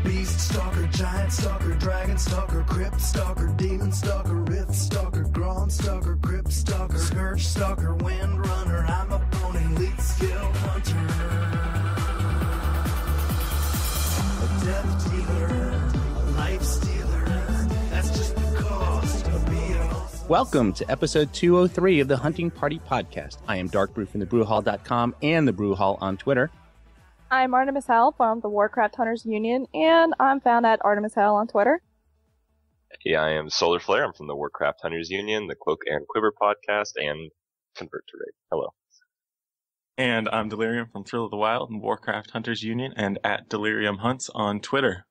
beast stalker, giant stalker, dragon stalker, crypt stalker, demon stalker, rift stalker, grom stalker, crypt stalker, scourge stalker, wind runner. I'm a pony, elite skill hunter, a death dealer, a life stealer. That's just the cost of being awesome. Welcome to episode 203 of the Hunting Party Podcast. I am Dark Brew from thebrewhall.com and the Brew Hall on Twitter. I'm Artemis Hell from the Warcraft Hunters Union, and I'm found at Artemis Hell on Twitter. Hey, I am Solar Flare. I'm from the Warcraft Hunters Union, the Cloak and Quiver podcast, and Convert to Raid. Hello. And I'm Delirium from Thrill of the Wild and Warcraft Hunters Union, and at Delirium Hunts on Twitter.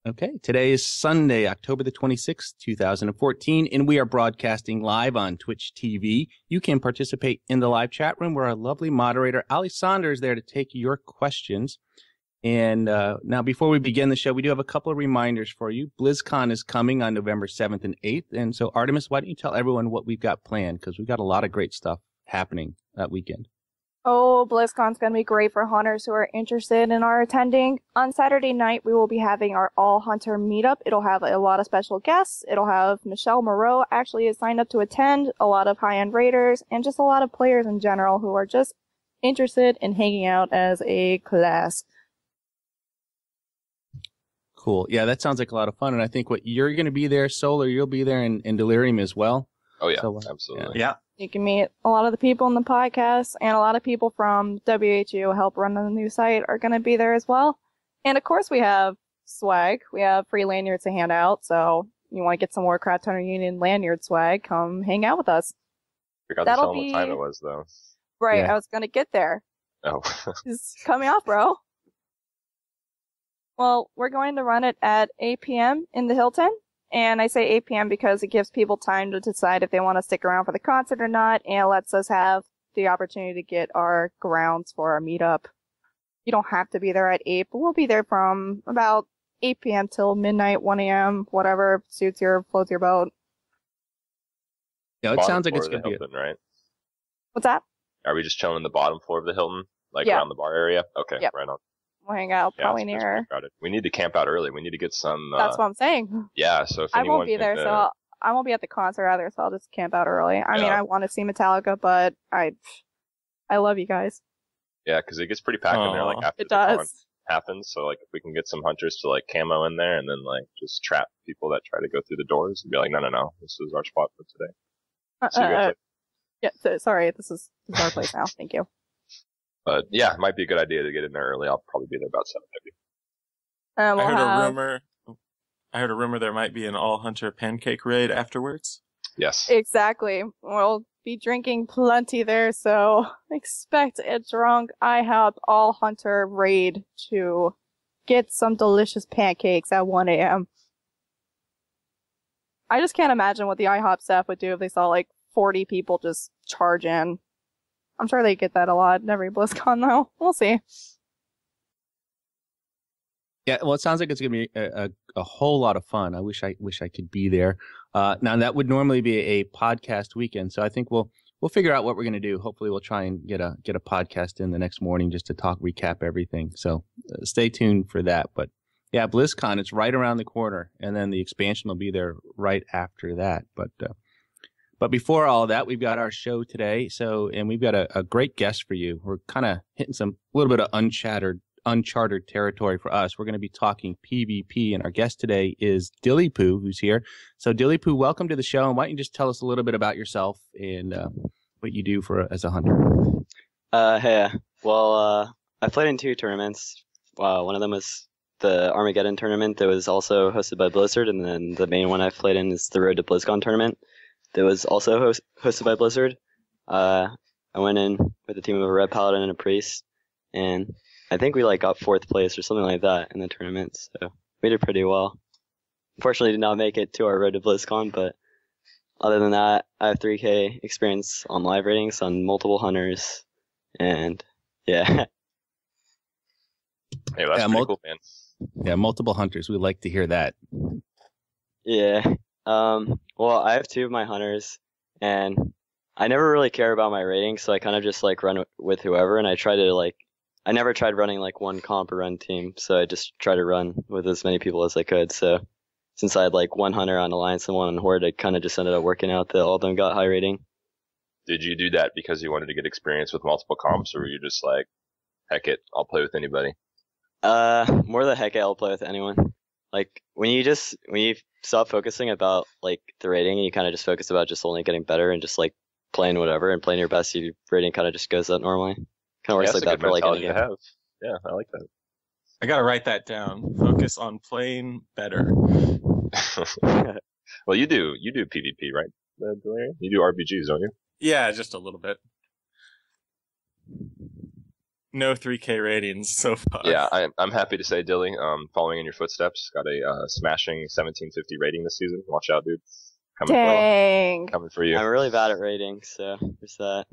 Okay, today is Sunday, October the 26th, 2014, and we are broadcasting live on Twitch TV. You can participate in the live chat room where our lovely moderator, Ali Saunders, is there to take your questions. And now, before we begin the show, we do have a couple of reminders for you. BlizzCon is coming on November 7th and 8th. And so, Artemis, why don't you tell everyone what we've got planned? Because we've got a lot of great stuff happening that weekend. Oh, BlizzCon's going to be great for hunters who are interested in our attending. On Saturday night, we will be having our all-hunter meetup. It'll have a lot of special guests. It'll have Michelle Moreau actually is signed up to attend, a lot of high-end raiders, and just a lot of players in general who are just interested in hanging out as a class. Cool. Yeah, that sounds like a lot of fun. And I think you're going to be there, Solar, you'll be there, and Delirium as well. Oh, yeah, So, absolutely. Yeah. You can meet a lot of the people in the podcast, and a lot of people from WHU help run the new site are going to be there as well. And of course we have swag. We have free lanyards to hand out, so you want to get some Warcraft Hunter Union lanyard swag, come hang out with us. Forgot to That'll tell them be- what time it was, though. Right, Yeah. I was going to get there. Oh. It's coming off, bro. Well, we're going to run it at 8 p.m. in the Hilton. And I say 8 p.m. because it gives people time to decide if they want to stick around for the concert or not, and lets us have the opportunity to get our grounds for our meetup. You don't have to be there at 8, but we'll be there from about 8 p.m. till midnight, 1 a.m., whatever floats your boat. Yeah, it Bottom sounds like floor it's of going the to be Hilton, right? What's that? Are we just chilling in the bottom floor of the Hilton? Like Yeah. around the bar area? Okay, Yep. right on. We'll hang out Yeah, probably it's near. pretty crowded. We need to camp out early. We need to get some... That's what I'm saying. Yeah, so if I anyone won't be there, can, so I won't be at the concert either, so I'll just camp out early. I mean, Yeah. I want to see Metallica, but I love you guys. Yeah, because it gets pretty packed in there, like, Aw. after It the con does. happens. So, like, if we can get some hunters to, like, camo in there and then, like, just trap people that try to go through the doors and be like, no, this is our spot for today. So you guys, like, Yeah, sorry, this is our place now. Thank you. but, yeah, it might be a good idea to get in there early. I'll probably be there about 7:30. And we'll I heard have, a rumor. I heard a rumor there might be an all-hunter pancake raid afterwards. Yes. Exactly. We'll be drinking plenty there, so expect a drunk IHOP all hunter raid to get some delicious pancakes at 1 a.m. I just can't imagine what the IHOP staff would do if they saw like 40 people just charge in. I'm sure they get that a lot in every BlizzCon though. We'll see. Yeah, well, it sounds like it's going to be a whole lot of fun. I wish I could be there. Now that would normally be a podcast weekend, so I think we'll figure out what we're going to do. Hopefully, we'll try and get a podcast in the next morning just to recap everything. So stay tuned for that. But yeah, BlizzCon, it's right around the corner, and then the expansion will be there right after that. But before all that, we've got our show today. And we've got a great guest for you. We're kind of hitting a little bit of uncharted territory for us. We're going to be talking PvP, and our guest today is DillyPoo, who's here. So DillyPoo, welcome to the show, and why don't you just tell us a little bit about yourself and what you do as a hunter? Hey, well, I played in 2 tournaments. One of them was the Armageddon tournament that was also hosted by Blizzard, and then the main one I've played in is the Road to BlizzCon tournament that was also hosted by Blizzard. I went in with a team of a Red Paladin and a Priest, and I think we got 4th place or something like that in the tournament, so we did pretty well. Unfortunately, did not make it to our Road to BlizzCon, but other than that, I have 3K experience on live ratings on multiple hunters, and yeah. Hey, that's pretty cool, man. Yeah, multiple hunters. We'd like to hear that. Yeah. Well, I have 2 of my hunters, and I never really care about my ratings, so I kind of just run with whoever, and I try to I never tried running like one comp or run team, so I just tried to run with as many people as I could. So since I had like one hunter on Alliance and one on Horde, it kind of just ended up working out that all of them got high rating. Did you do that because you wanted to get experience with multiple comps, or were you just like, heck it, I'll play with anybody? More the heck it, I'll play with anyone. Like when you stop focusing about like the rating, and you kind of just focus about just only getting better and just like playing whatever and playing your best, your rating kind of just goes up normally. Kind of works like that for like any game. Have. Yeah, I like that. I gotta write that down. Focus on playing better. Well, you do PvP, right? You do RPGs, don't you? Yeah, just a little bit. No 3K ratings so far. Yeah, I'm happy to say, Dilly, following in your footsteps, got a smashing 1750 rating this season. Watch out, dude. Dang. Coming for you. I'm really bad at rating, so there's that.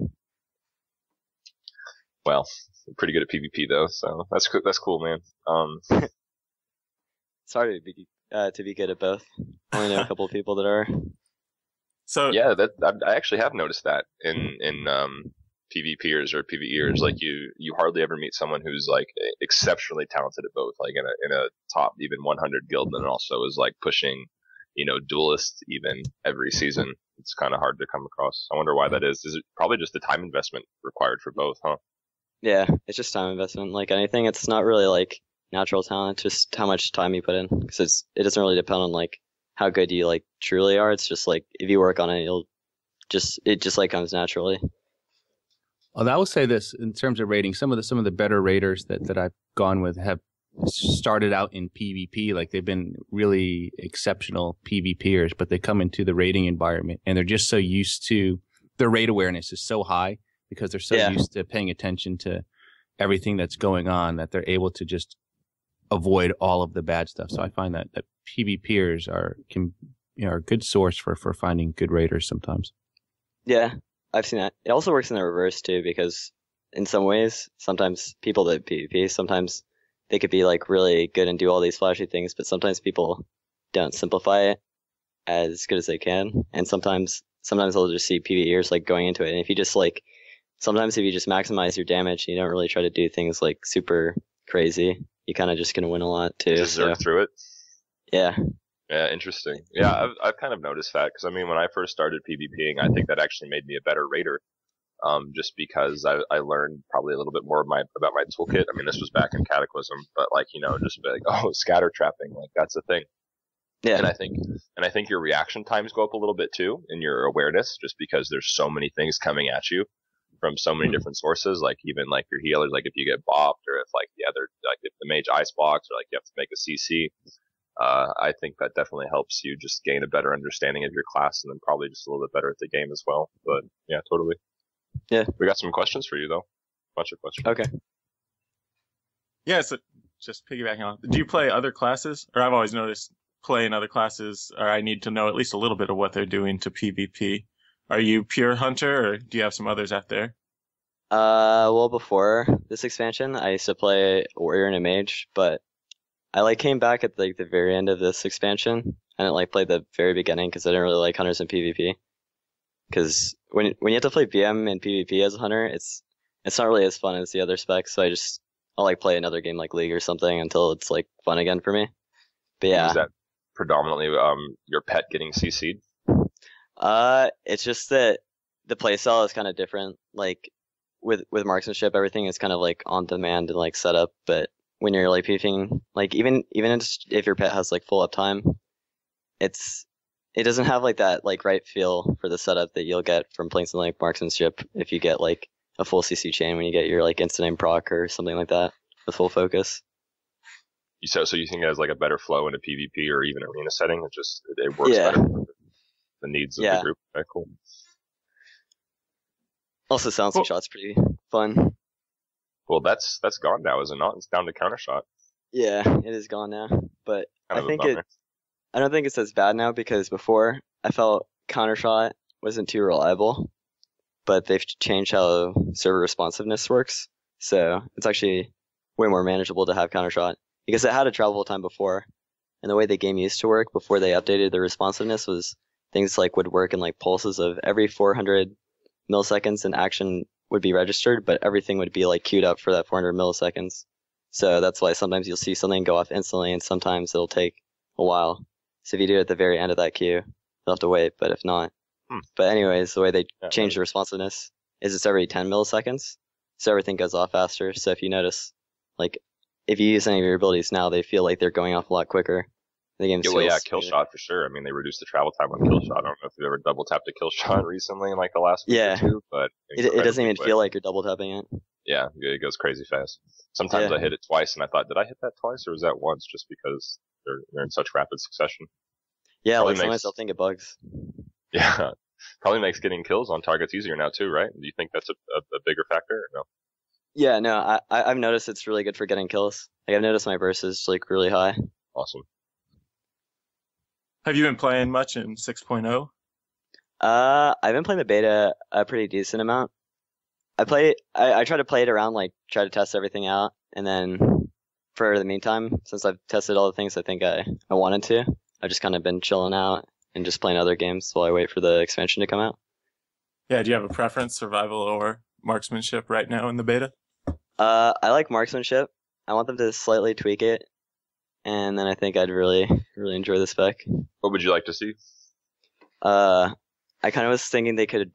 Well, I'm pretty good at PvP though, so that's cool, man. It's hard to be good at both. I only know a couple of people that are. So yeah, I actually have noticed that in PvPers or PvEers. Like you hardly ever meet someone who's like exceptionally talented at both. Like in a top even 100 guild, and also is like pushing, duelist even every season. It's kind of hard to come across. I wonder why that is. Is it probably just the time investment required for both, huh? Yeah, it's just time investment. Like anything, it's not really like natural talent, just how much time you put in. Because it doesn't really depend on like how good you like truly are. It's just like if you work on it, it just like comes naturally. Well, I will say this in terms of rating. Some of the better raters that I've gone with have started out in PvP. Like they've been really exceptional PvPers, but they come into the rating environment and they're just so used to their rate awareness is so high because they're so used to paying attention to everything that's going on that they're able to just avoid all of the bad stuff. So I find that PvPers are a good source for finding good raters sometimes. Yeah, I've seen that. It also works in the reverse too, because in some ways, sometimes people that PvP, sometimes they could be like really good and do all these flashy things, but sometimes people don't simplify it as good as they can, and sometimes they'll just see PvEers like going into it, and if you just like sometimes if you just maximize your damage, you don't really try to do things like super crazy, you kind of just gonna win a lot too. Just zerk through it. Yeah. Yeah, interesting. Yeah, I've kind of noticed that because I mean, when I first started PvPing, I think that actually made me a better raider. Just because I learned probably a little bit more about my toolkit. I mean, this was back in Cataclysm, but like just be like, oh, scatter trapping, like that's a thing. Yeah. And I think your reaction times go up a little bit too in your awareness, just because there's so many things coming at you from so many different sources. Like even like your healers, like if you get bopped, or if like if the mage ice blocks, or like you have to make a CC. I think that definitely helps you just gain a better understanding of your class, and then probably just a little bit better at the game as well. But yeah, totally. Yeah. We got some questions for you though. Bunch of questions. Okay. Yeah, so just piggybacking on. Do you play other classes? Or I've always noticed playing other classes, or I need to know at least a little bit of what they're doing to PvP. Are you pure hunter, or do you have some others out there? Well, before this expansion, I used to play warrior and a mage, but I came back at the very end of this expansion. I didn't play the very beginning because I didn't really like hunters in PvP. Because when you have to play BM and PvP as a hunter, it's not really as fun as the other specs. So I'll play another game like League or something until it's fun again for me. But yeah. Is that predominantly your pet getting CC'd? It's just that the playstyle is kind of different. With marksmanship, everything is kind of on demand and set up. But when you're PvPing, even if your pet has full uptime, it doesn't have that right feel for the setup that you'll get from playing something like marksmanship if you get a full CC chain when you get your instant aim proc or something like that with full focus. So you think it has a better flow into PvP or even arena setting? It works better for the needs of the group. Okay, cool. Also, silencing shot's pretty fun. Well, that's gone now, is it not? It's down to counter shot. Yeah, it is gone now, but I don't think it's as bad now, because before I felt counter shot wasn't too reliable, but they've changed how server responsiveness works, so it's actually way more manageable to have counter shot, because it had a travel time before, and the way the game used to work before they updated the responsiveness was things would work in pulses of every 400 milliseconds, and action would be registered, but everything would be like queued up for that 400 milliseconds. So that's why sometimes you'll see something go off instantly, and sometimes it'll take a while. So if you do it at the very end of that queue, you'll have to wait. But if not, But anyways, the way they change the responsiveness is it's every 10 milliseconds, so everything goes off faster. So if you notice, like, if you use any of your abilities now, they feel like they're going off a lot quicker. The game kill shot for sure. I mean, they reduced the travel time on kill shot. I don't know if you've ever double tapped a kill shot recently in like the last week or two, but it doesn't even feel like you're double tapping it. Yeah, it goes crazy fast. Sometimes I hit it twice, and I thought, did I hit that twice, or was that once? Just because they're in such rapid succession. Yeah, probably like sometimes I'll think it bugs. Yeah, probably makes getting kills on targets easier now too, right? Do you think that's a bigger factor? Or no. Yeah, no, I've noticed it's really good for getting kills. Like I've noticed my burst is like really high. Awesome. Have you been playing much in 6.0? I've been playing the beta a pretty decent amount. I try to play it around, like try to test everything out, and then for the meantime, since I've tested all the things I think I wanted to, I've just kind of been chilling out and just playing other games while I wait for the expansion to come out. Yeah, do you have a preference, survival or marksmanship right now in the beta? I like marksmanship. I want them to slightly tweak it, and then I think I'd really enjoy the spec. What would you like to see? I kind of was thinking they could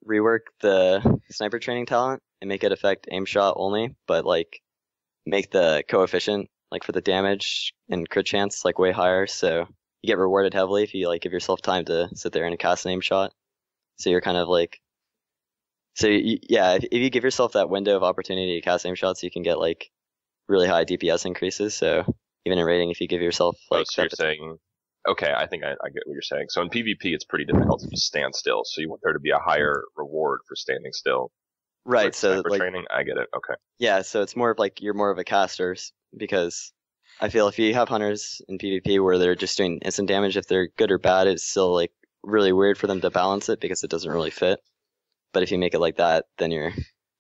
rework the sniper training talent and make it affect aim shot only, but like make the coefficient like for the damage and crit chance like way higher, so you get rewarded heavily if you like give yourself time to sit there and cast an aim shot. So you're kind of like, if you give yourself that window of opportunity to cast aim shots, you can get like really high DPS increases. So even in rating, if you give yourself like, so you're saying. Okay, I think I get what you're saying. So in PvP, it's pretty difficult to just stand still. So you want there to be a higher reward for standing still. Right. So for training, I get it. Okay. Yeah. So it's more of like you're more of a caster, because I feel if you have hunters in PvP where they're just doing instant damage, if they're good or bad, it's still like really weird for them to balance it because it doesn't really fit. But if you make it like that, then you're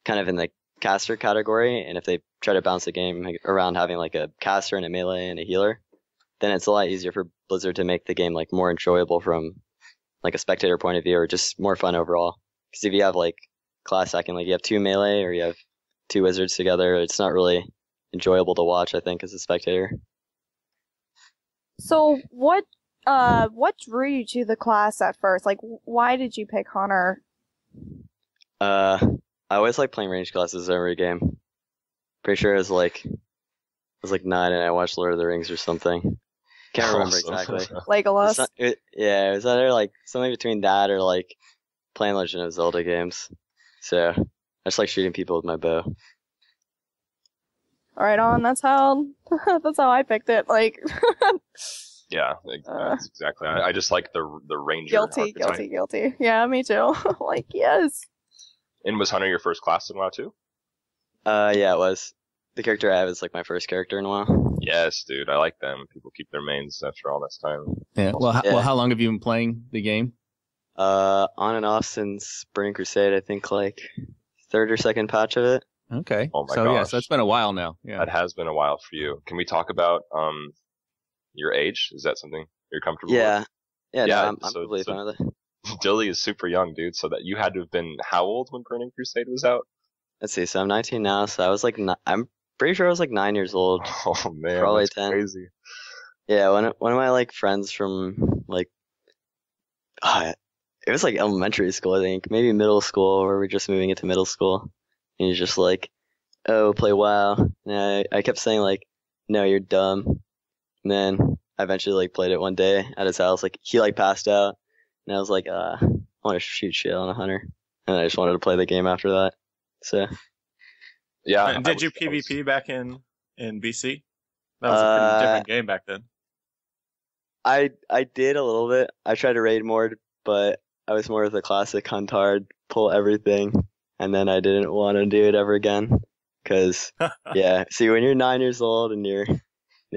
kind of in the caster category. And if they try to balance the game around having like a caster and a melee and a healer, then it's a lot easier for Blizzard to make the game like more enjoyable from like a spectator point of view, or just more fun overall. Because if you have like class hacking, like you have two melee or you have two wizards together, it's not really enjoyable to watch, I think, as a spectator. So what drew you to the class at first? Like, why did you pick Hunter? I always like playing ranged classes every game. Pretty sure I was like 9 and I watched Lord of the Rings or something. Can't remember exactly. Legolas. It was either like something between that or like playing Legend of Zelda games. So I just like shooting people with my bow. Right on. That's how I picked it. Like. Yeah, that's exactly. I just like the ranger. Guilty. Yeah, me too. Like, yes. And was Hunter your first class in WoW too? Yeah, it was. The character I have is like my first character in a while. Yes, dude, I like them. People keep their mains after all this time. Yeah. Well, how long have you been playing the game? On and off since Burning Crusade. I think like third or second patch of it. Okay. Oh my gosh. Yeah, so it's been a while now. Yeah. That has been a while for you. Can we talk about your age? Is that something you're comfortable with? Yeah. No, I'm completely fine with it. Dilly is super young, dude. So that you had to have been how old when Burning Crusade was out? Let's see. So I'm 19 now. So I was like, I'm pretty sure I was like 9 years old. Oh man, probably that's 10. Crazy. Yeah, one of my like friends from like, it was like elementary school, I think, maybe middle school, where we're just moving into middle school. And he's just like, "Oh, play WoW." And I kept saying like, "No, you're dumb." And then I eventually like played it one day at his house. Like he like passed out, and I was like, I want to shoot shit on a hunter, and I just wanted to play the game after that. So. Yeah. And did you PvP back in BC? That was a pretty different game back then. I did a little bit. I tried to raid more, but I was more of the classic hunt hard, pull everything, and then I didn't want to do it ever again. Cause yeah, see, when you're 9 years old and you're an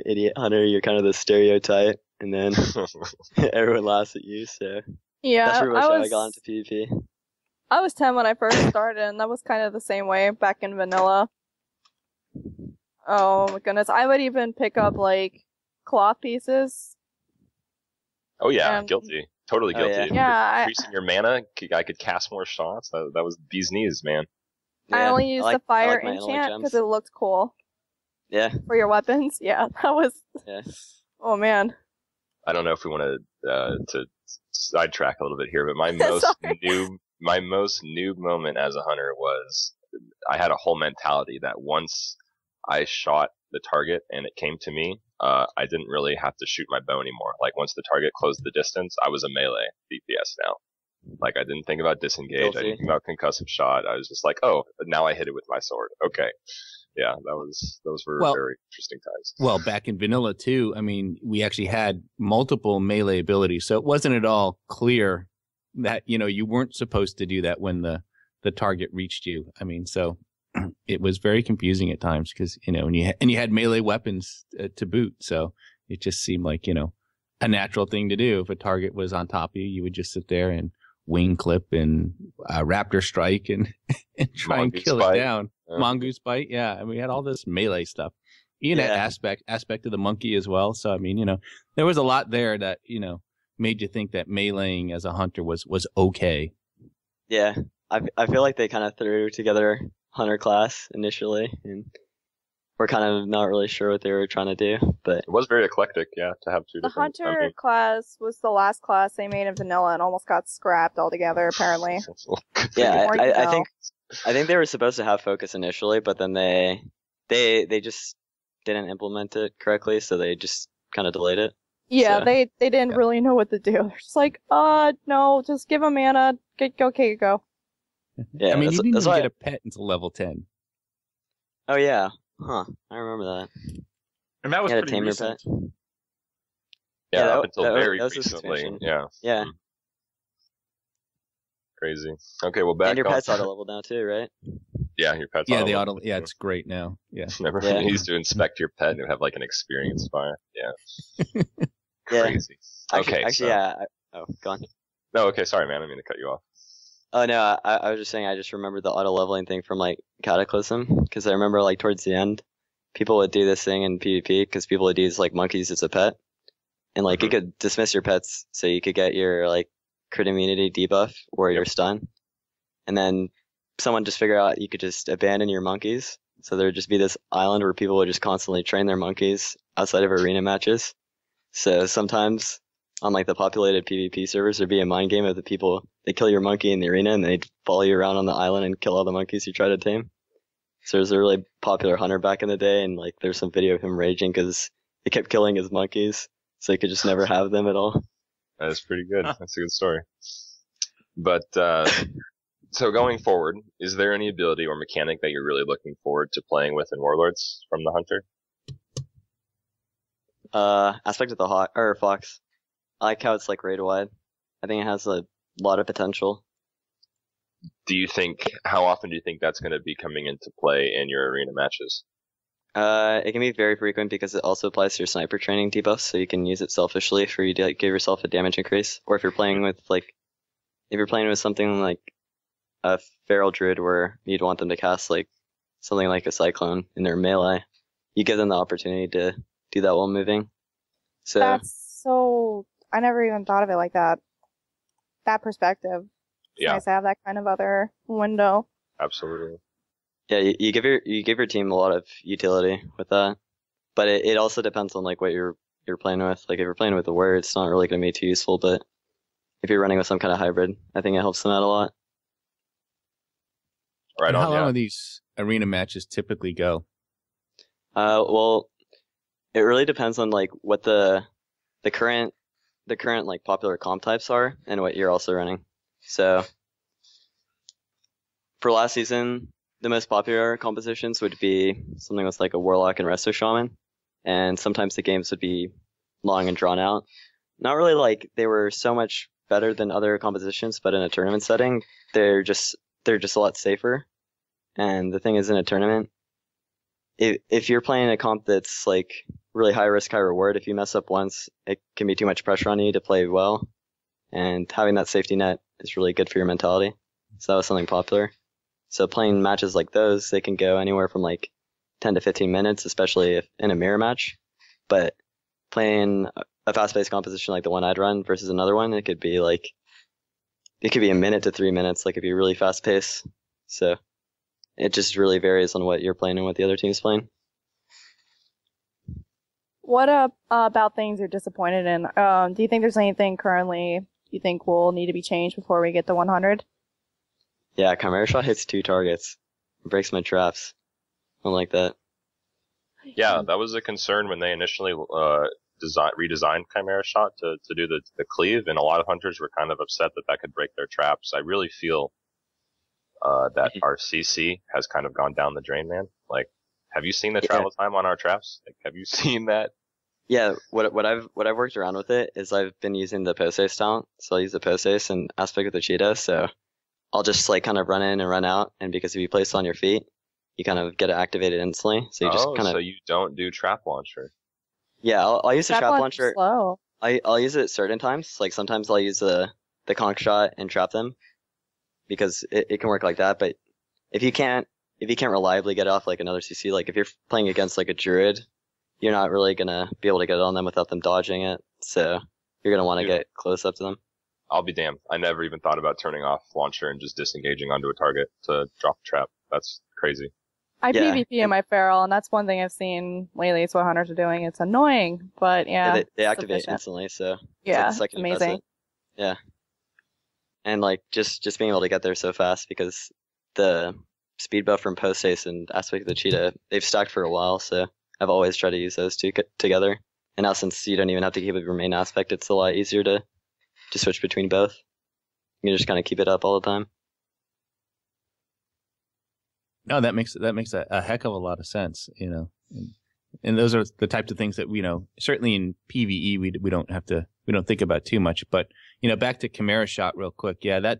idiot hunter, you're kind of the stereotype, and then everyone laughs at you. So yeah, that's pretty much how I got into PvP. I was 10 when I first started, and that was kind of the same way back in vanilla. Oh my goodness, I would even pick up like cloth pieces. Oh yeah, guilty. Totally guilty. Yeah, increasing your mana, I could cast more shots. That was bee's knees, man. I only used the fire my analog enchant gems. because it looked cool Yeah. for your weapons. Yeah, that was. Yeah. Oh man. I don't know if we want to sidetrack a little bit here, but my most noob moment as a hunter was I had a whole mentality that once I shot the target and it came to me, I didn't really have to shoot my bow anymore. Like once the target closed the distance, I was a melee DPS now. Like I didn't think about disengage, I didn't think about concussive shot. I was just like, oh, now I hit it with my sword. Okay. Yeah, those were very interesting times. Well, back in vanilla too, I mean, we actually had multiple melee abilities, so it wasn't at all clear that, you know, you weren't supposed to do that when the target reached you. I mean, so it was very confusing at times because, you know, and you had melee weapons to boot, so it just seemed like, you know, a natural thing to do. If a target was on top of you, you would just sit there and wing clip and raptor strike and try Mongoose and kill bite. it down. Mongoose bite, yeah. And we had all this melee stuff. Even that aspect of the monkey as well. So I mean, you know, there was a lot there that, you know, made you think that meleeing as a hunter was okay. Yeah, I feel like they kind of threw together hunter class initially, and we're kind of not really sure what they were trying to do, but It was very eclectic, yeah, to have two The different. hunter class was the last class they made in vanilla and almost got scrapped altogether. Apparently. yeah, More you know. I think they were supposed to have focus initially, but then they just didn't implement it correctly, so they just kind of delayed it. Yeah, So- they didn't really know what to do. They're just like, no, just give them mana. Go. Yeah, I mean, you didn't that's even why. get a pet until level 10. Oh yeah, huh? I remember that. And that was You had a pretty tamer recent. pet. Yeah, Yeah, up until that was- very that was this recently. expansion. Yeah, Yeah, crazy. Okay, well, back and your on. pet's auto level now too, right? Yeah, your pet's Yeah, auto the level. auto. Yeah, it's great now. Yeah. Remember Yeah. when you used to inspect your pet and have like an experience fire? Yeah. Yeah. Crazy. Actually, so- yeah. Go on. No, okay, sorry, man. I didn't mean to cut you off. Oh no, I was just saying I just remembered the auto leveling thing from like Cataclysm, because I remember like towards the end, people would do this thing in PvP because people would use like monkeys as a pet, and like you could dismiss your pets so you could get your like crit immunity debuff or your stun, and then someone just figured out you could just abandon your monkeys, so there would just be this island where people would just constantly train their monkeys outside of arena matches. So sometimes on like the populated PvP servers, there'd be a mind game of the people. They kill your monkey in the arena and they'd follow you around on the island and kill all the monkeys you try to tame. So there's a really popular hunter back in the day, and like there's some video of him raging because he kept killing his monkeys, so he could just never have them at all. That is pretty good. That's a good story. But so going forward, is there any ability or mechanic that you're really looking forward to playing with in Warlords from the Hunter? Aspect of the hawk or fox. I like how it's like raid wide. I think it has a lot of potential. How often do you think that's going to be coming into play in your arena matches? It can be very frequent because it also applies to your sniper training debuffs, so you can use it selfishly for you to like, give yourself a damage increase. Or if you're playing with something like a feral druid where you'd want them to cast like something like a cyclone in their melee, you give them the opportunity to do that while moving. So That's so. I never even thought of it like that. That perspective. It's Yeah. nice to have that kind of other window. Absolutely. yeah, you give your team a lot of utility with that, but it also depends on like what you're playing with. Like if you're playing with the warrior, it's not really going to be too useful, but if you're running with some kind of hybrid, I think it helps them out a lot. Right And on. how long Yeah. do these arena matches typically go? Well, it really depends on like what the current like popular comp types are and what you're also running. So for last season, the most popular compositions would be something with like a warlock and resto shaman, and sometimes the games would be long and drawn out. Not really like they were so much better than other compositions, but in a tournament setting, they're just a lot safer. And the thing is, in a tournament, if you're playing a comp that's like really high risk, high reward, if you mess up once, it can be too much pressure on you to play well. And having that safety net is really good for your mentality. So that was something popular. So playing matches like those, they can go anywhere from like 10 to 15 minutes, especially if in a mirror match. But playing a fast-paced composition like the one I'd run versus another one, it could be a minute to 3 minutes, like it'd be really fast-paced. So it just really varies on what you're playing and what the other team's playing. What about things you're disappointed in? Do you think there's anything currently you think will need to be changed before we get to 100? Yeah, Chimera Shot hits 2 targets. It breaks my traps. I don't like that. Yeah, that was a concern when they initially redesigned Chimera Shot to do the cleave, and a lot of hunters were kind of upset that could break their traps. I really feel that our CC has kind of gone down the drain, man. Like, have you seen the travel time on our traps? Like, have you seen that? Yeah, what I've worked around with it is I've been using the post ace talent, so I'll use the post ace and aspect of the cheetah. So I'll just like kind of run in and run out, and because if you place it on your feet, you kind of get it activated instantly. So you just kind of. So you don't do trap launcher. Yeah, I'll use the trap launcher. Slow. I'll use it certain times. Like sometimes I'll use the conch shot and trap them, because it can work like that. But if you can't reliably get off like another CC, like if you're playing against like a druid, you're not really gonna be able to get on them without them dodging it. So you're gonna want to get close up to them. I'll be damned. I never even thought about turning off launcher and just disengaging onto a target to drop the trap. That's crazy. I PvP in my feral, and that's one thing I've seen lately. It's what hunters are doing. It's annoying, but yeah, they activate instantly. So yeah, it's amazing. Yeah, and like just being able to get there so fast because the speed buff from post ace and aspect of the cheetah, they've stacked for a while. So I've always tried to use those two together. And now since you don't even have to keep up your main aspect, it's a lot easier to switch between both. You can just kind of keep it up all the time. No, that makes a heck of a lot of sense, you know. And those are the types of things that, you know, certainly in PvE we don't think about too much. But, you know, back to Chimera Shot real quick. Yeah,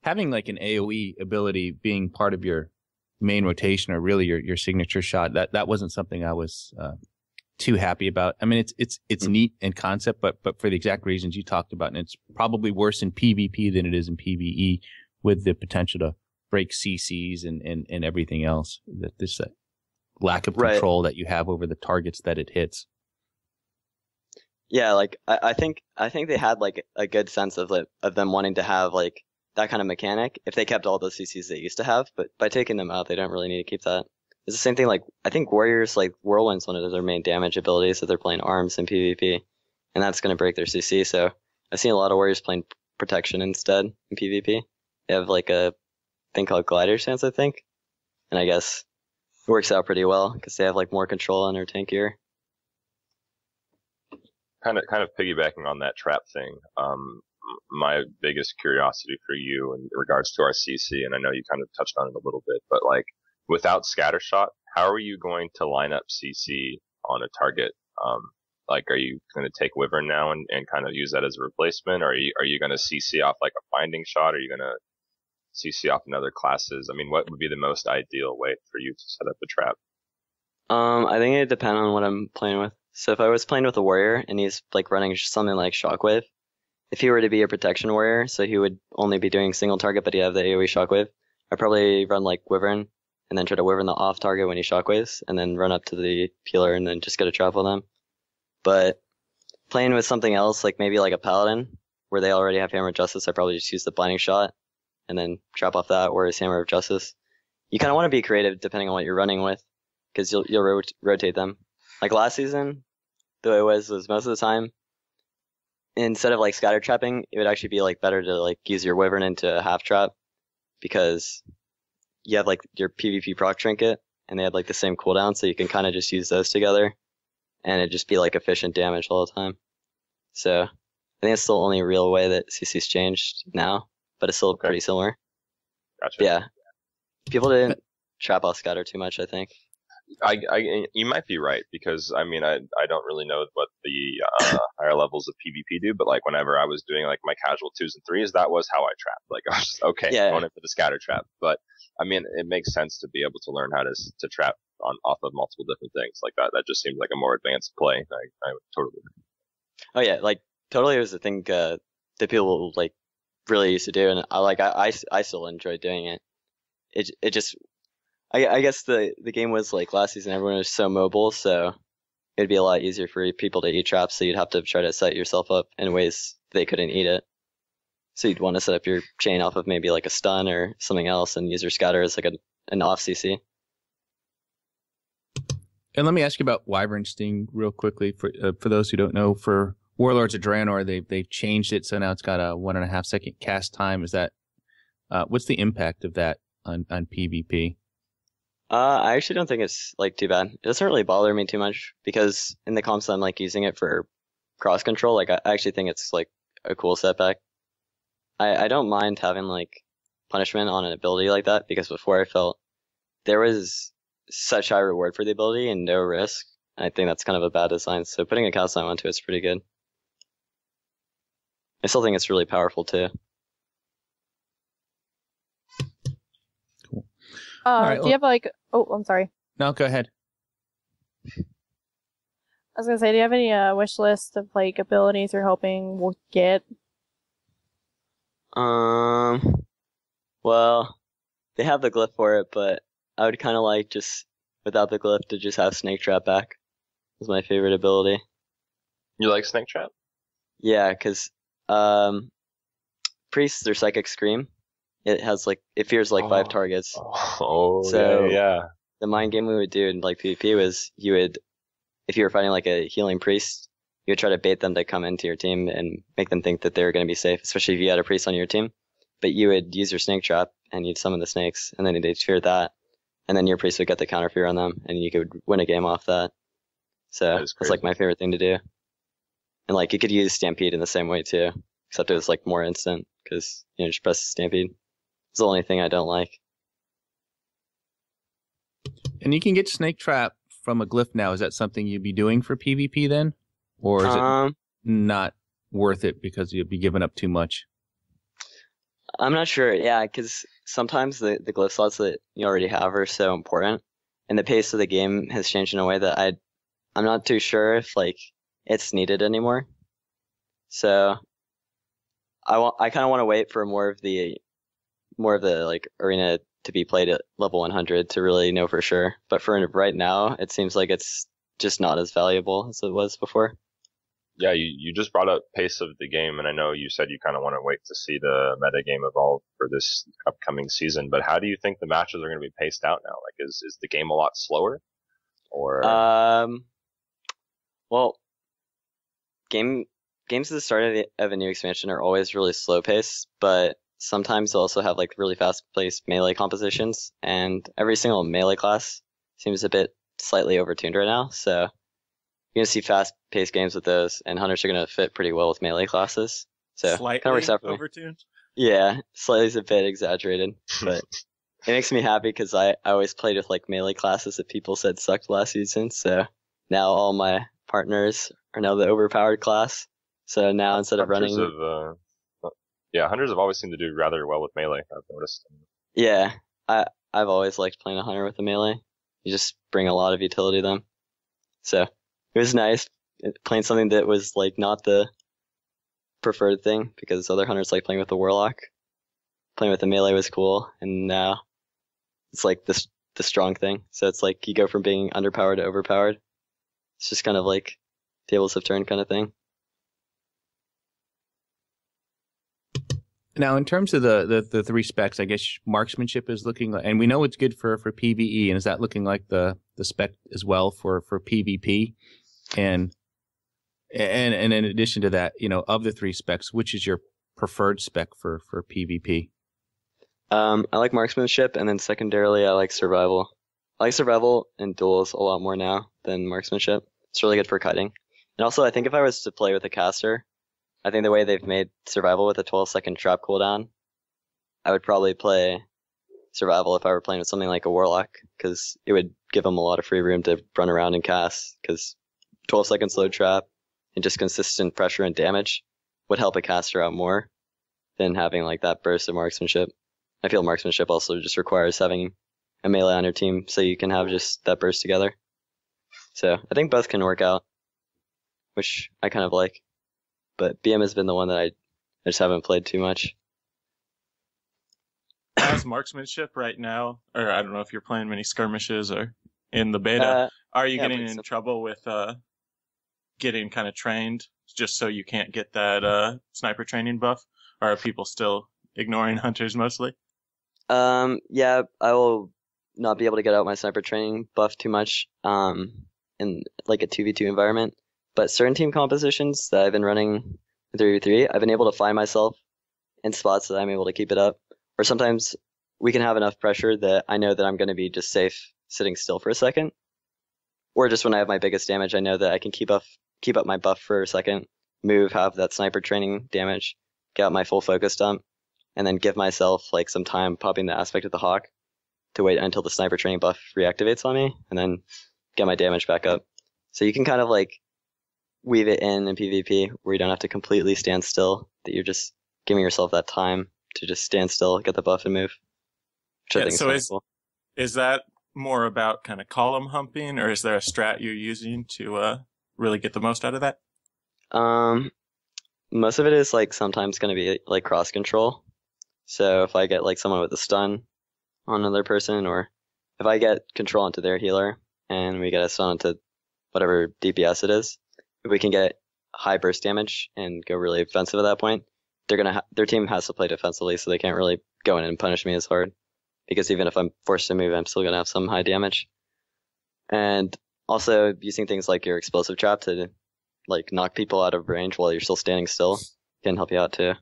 having like an AoE ability being part of your main rotation or really your signature shot, that wasn't something I was too happy about. I mean, it's neat in concept, but for the exact reasons you talked about, and it's probably worse in PvP than it is in PvE, with the potential to break CCs and everything else. That this lack of control that you have over the targets that it hits. Yeah, like I think they had like a good sense of them wanting to have like that kind of mechanic if they kept all those CCs they used to have, but by taking them out, they don't really need to keep that. It's the same thing. Like I think Warriors, like Whirlwind's one of their main damage abilities that they're playing arms in PvP, and that's going to break their CC. So I've seen a lot of Warriors playing protection instead in PvP. They have like a thing called glider stance, I think, and I guess it works out pretty well because they have like more control on their tankier. Kind of piggybacking on that trap thing. My biggest curiosity for you in regards to our CC, and I know you kind of touched on it a little bit, but like without scatter shot, how are you going to line up CC on a target? Like, are you going to take Wyvern now and kind of use that as a replacement? Or are you going to CC off like a binding shot? Are you going to CC off in other classes? I mean, what would be the most ideal way for you to set up a trap? I think it depends on what I'm playing with. So if I was playing with a warrior and he's like running something like Shockwave, if he were to be a protection warrior, so he would only be doing single target, but he'd have the AoE Shockwave, I'd probably run like Wyvern and then try to Wyvern the off target when he Shockwaves, and then run up to the peeler and then just get a trap on them. But playing with something else, like maybe like a Paladin, where they already have Hammer of Justice, I'd probably just use the Blinding Shot and then trap off that, or his Hammer of Justice. You kind of want to be creative depending on what you're running with, because you'll rotate them. Like last season, the way it was most of the time, instead of like scatter trapping, it would actually be like better to like use your Wyvern into a half trap, because you have like your PvP proc trinket and they have like the same cooldown, so you can kind of just use those together and it'd just be like efficient damage all the time. So I think it's still the only real way that CC's changed now, but it's still pretty similar. Gotcha. Yeah. People didn't trap off scatter too much, I think. You might be right, because I mean I don't really know what the higher levels of PvP do, but like whenever I was doing like my casual 2s and 3s, that was how I trapped. Like I was just, going in for the scatter trap. But I mean, it makes sense to be able to learn how to trap off of multiple different things like that. That just seems like a more advanced play. I would totally agree. Oh yeah, like totally it was the thing that people like really used to do, and I still enjoy doing it. It just I guess the game was like last season, everyone was so mobile, so it'd be a lot easier for people to eat traps, so you'd have to try to set yourself up in ways they couldn't eat it. So you'd want to set up your chain off of maybe like a stun or something else and use your scatter as like an off CC. And let me ask you about Wyvern Sting real quickly. For those who don't know, for Warlords of Draenor, they've changed it, so now it's got a 1.5 second cast time. Is that what's the impact of that on PvP? I actually don't think it's like too bad. It doesn't really bother me too much because in the comps I'm like using it for cross control. Like I actually think it's like a cool setback. I don't mind having like punishment on an ability like that because before I felt there was such high reward for the ability and no risk. I think that's kind of a bad design. So putting a cast time onto it's pretty good. I still think it's really powerful too. Cool. Right, do you have like? Oh, I'm sorry. No, go ahead. I was gonna say, do you have any wish list of like abilities you're hoping we'll get? Well, they have the glyph for it, but I would kind of like just without the glyph to just have Snake Trap back. Is my favorite ability. You like Snake Trap? Yeah, because priests, their Psychic Scream, it fears like 5 targets. So yeah. The mind game we would do in like PvP was you would, if you were fighting like a healing priest, you would try to bait them to come into your team and make them think that they were going to be safe, especially if you had a priest on your team. But you would use your Snake Trap and you'd summon the snakes, and then they'd fear that, and then your priest would get the counter fear on them, and you could win a game off that. So it's like my favorite thing to do. And like you could use Stampede in the same way too, except it was like more instant because just press Stampede. It's the only thing I don't like. And you can get Snake Trap from a glyph now. Is that something you'd be doing for PvP then, or is it not worth it because you'd be giving up too much? I'm not sure. Yeah, because sometimes the glyph slots that you already have are so important, and the pace of the game has changed in a way that I'm not too sure if like it's needed anymore. So I kind of want to wait for more of the like arena to be played at level 100 to really know for sure. But for right now, it seems like it's just not as valuable as it was before. Yeah, you just brought up pace of the game, and I know you said you kind of want to wait to see the meta game evolve for this upcoming season. But how do you think the matches are going to be paced out now? Like, is the game a lot slower, or? Well, games at the start of a new expansion are always really slow paced, but sometimes they'll also have like really fast paced melee compositions, and every single melee class seems a bit slightly overtuned right now. So you're gonna see fast-paced games with those, and hunters are gonna fit pretty well with melee classes. So slightly kind of works out for me. Overtuned. Yeah, slightly is a bit exaggerated, but it makes me happy because I always played with like melee classes that people said sucked last season. So now all my partners are now the overpowered class. So now instead of running, hunters have always seemed to do rather well with melee. I've noticed. Yeah, I've always liked playing a hunter with a melee. You just bring a lot of utility to them. So it was nice playing something that was like not the preferred thing because other hunters like playing with the warlock. Playing with the melee was cool, and now it's like the strong thing. So it's like you go from being underpowered to overpowered. It's just kind of like tables have turned kind of thing. Now, in terms of the 3 specs, I guess marksmanship is looking like, and we know it's good for PvE, and is that looking like the spec as well for PvP? And in addition to that, of the 3 specs, which is your preferred spec for PvP? I like marksmanship, and then secondarily, I like survival. I like survival and duels a lot more now than marksmanship. It's really good for kiting. And also, I think if I was to play with a caster, I think the way they've made survival with a 12-second trap cooldown, I would probably play survival if I were playing with something like a warlock, because it would give them a lot of free room to run around and cast, because 12-second slow trap and just consistent pressure and damage would help a caster out more than having like that burst of marksmanship. I feel marksmanship also just requires having a melee on your team so you can have just that burst together. So I think both can work out, which I kind of like. But BM has been the one that I just haven't played too much. As marksmanship right now, or I don't know if you're playing many skirmishes or in the beta, are you getting in trouble with getting kind of trained just so you can't get that sniper training buff? Or are people still ignoring hunters mostly? Yeah, I will not be able to get out my sniper training buff too much in like a 2v2 environment. But certain team compositions that I've been running in 3v3, I've been able to find myself in spots that I'm able to keep it up. Or sometimes we can have enough pressure that I know that I'm going to be just safe sitting still for a second. Or just when I have my biggest damage, I know that I can keep up my buff for a second, move, have that sniper training damage, get out my full focus dump, and then give myself like some time popping the aspect of the hawk to wait until the sniper training buff reactivates on me, and then get my damage back up. So you can kind of like weave it in PvP where you don't have to completely stand still, that you're just giving yourself that time to just stand still, get the buff, and move. Which I think is cool. Is that more about kind of column humping, or is there a strat you're using to really get the most out of that? Most of it is like sometimes going to be like cross control. So if I get like someone with a stun on another person, or if I get control into their healer and we get a stun into whatever DPS it is, if we can get high burst damage and go really offensive at that point, their team has to play defensively, so they can't really go in and punish me as hard. Because even if I'm forced to move, I'm still going to have some high damage. And also using things like your explosive trap to like knock people out of range while you're still standing still can help you out too.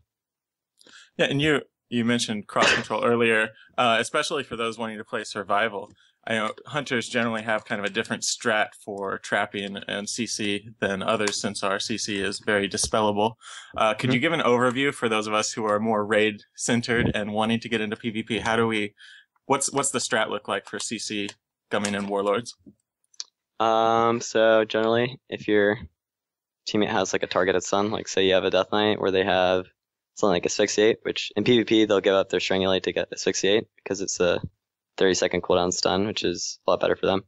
Yeah, and you mentioned cross control earlier, especially for those wanting to play survival. I know hunters generally have kind of a different strat for trapping and CC than others, since our CC is very dispellable. Could you give an overview for those of us who are more raid centered and wanting to get into PvP? What's the strat look like for CC coming in Warlords? So generally, if your teammate has like a targeted stun, like say you have a Death Knight where they have something like Asphyxiate, which in PvP they'll give up their Strangulate to get Asphyxiate because it's a 30-second cooldown stun, which is a lot better for them.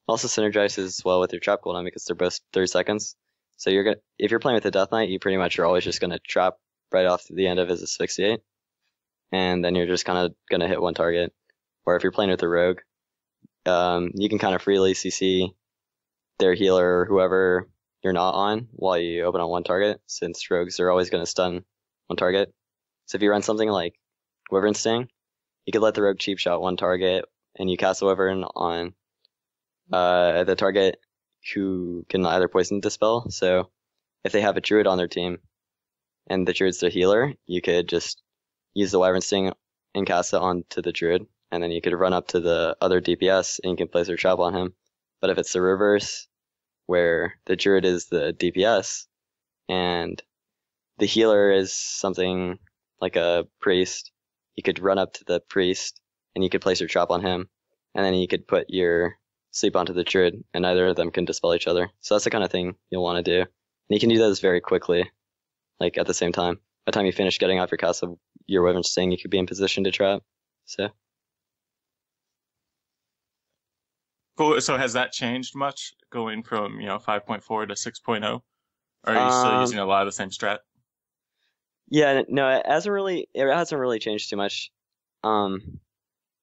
Also synergizes well with your trap cooldown because they're both 30 seconds. So if you're playing with a Death Knight, you pretty much are always just gonna trap right off the end of his Asphyxiate, and then you're just kind of gonna hit one target. Or if you're playing with a rogue, you can kind of freely CC their healer or whoever you're not on while you open on one target, since rogues are always going to stun one target. So if you run something like Wyvern Sting, you could let the rogue cheap shot one target, and you cast a Wyvern on the target who can either poison dispel. So if they have a druid on their team and the druid's their healer, you could just use the Wyvern Sting and cast it onto the druid, and then you could run up to the other DPS and you can place your trap on him. But if it's the reverse, where the druid is the DPS and the healer is something like a priest, you could run up to the priest and you could place your trap on him, and then you could put your sleep onto the druid, and neither of them can dispel each other. So that's the kind of thing you'll want to do. And you can do those very quickly, like at the same time. By the time you finish getting off your cast of your Wyvern Sting, you could be in position to trap. So cool. So has that changed much going from 5.4 to 6.0? Or are you still using a lot of the same strat? Yeah, no, it hasn't really changed too much.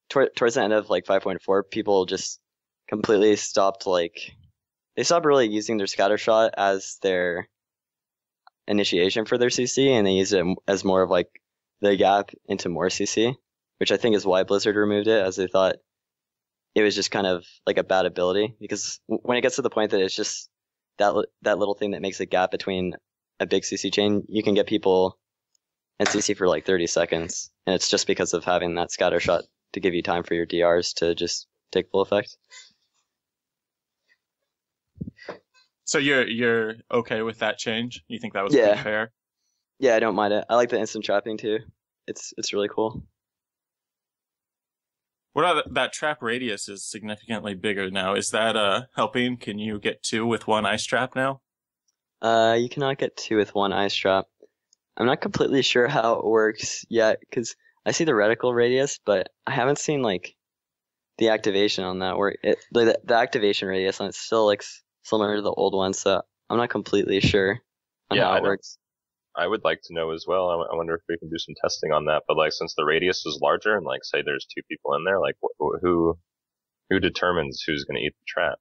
Towards the end of like 5.4, people just completely stopped they stopped really using their scatter shot as their initiation for their CC, and they used it as more of like the gap into more CC, which I think is why Blizzard removed it, as they thought it was just kind of like a bad ability. Because when it gets to the point that it's just that little thing that makes a gap between a big CC chain, you can get people in CC for like 30 seconds, and it's just because of having that scatter shot to give you time for your DRs to just take full effect. So you're okay with that change? You think that was pretty fair? Yeah, I don't mind it. I like the instant trapping too. It's really cool. What about that trap radius is significantly bigger now? Is that helping? Can you get 2 with one ice trap now? You cannot get 2 with one ice trap. I'm not completely sure how it works yet, because I see the reticle radius, but I haven't seen like the activation on that. Where the activation radius on it's still like similar to the old one, so I'm not completely sure on how it works. I would like to know as well. I wonder if we can do some testing on that. But like, since the radius is larger, and like, say there's 2 people in there, like, who determines who's going to eat the trap?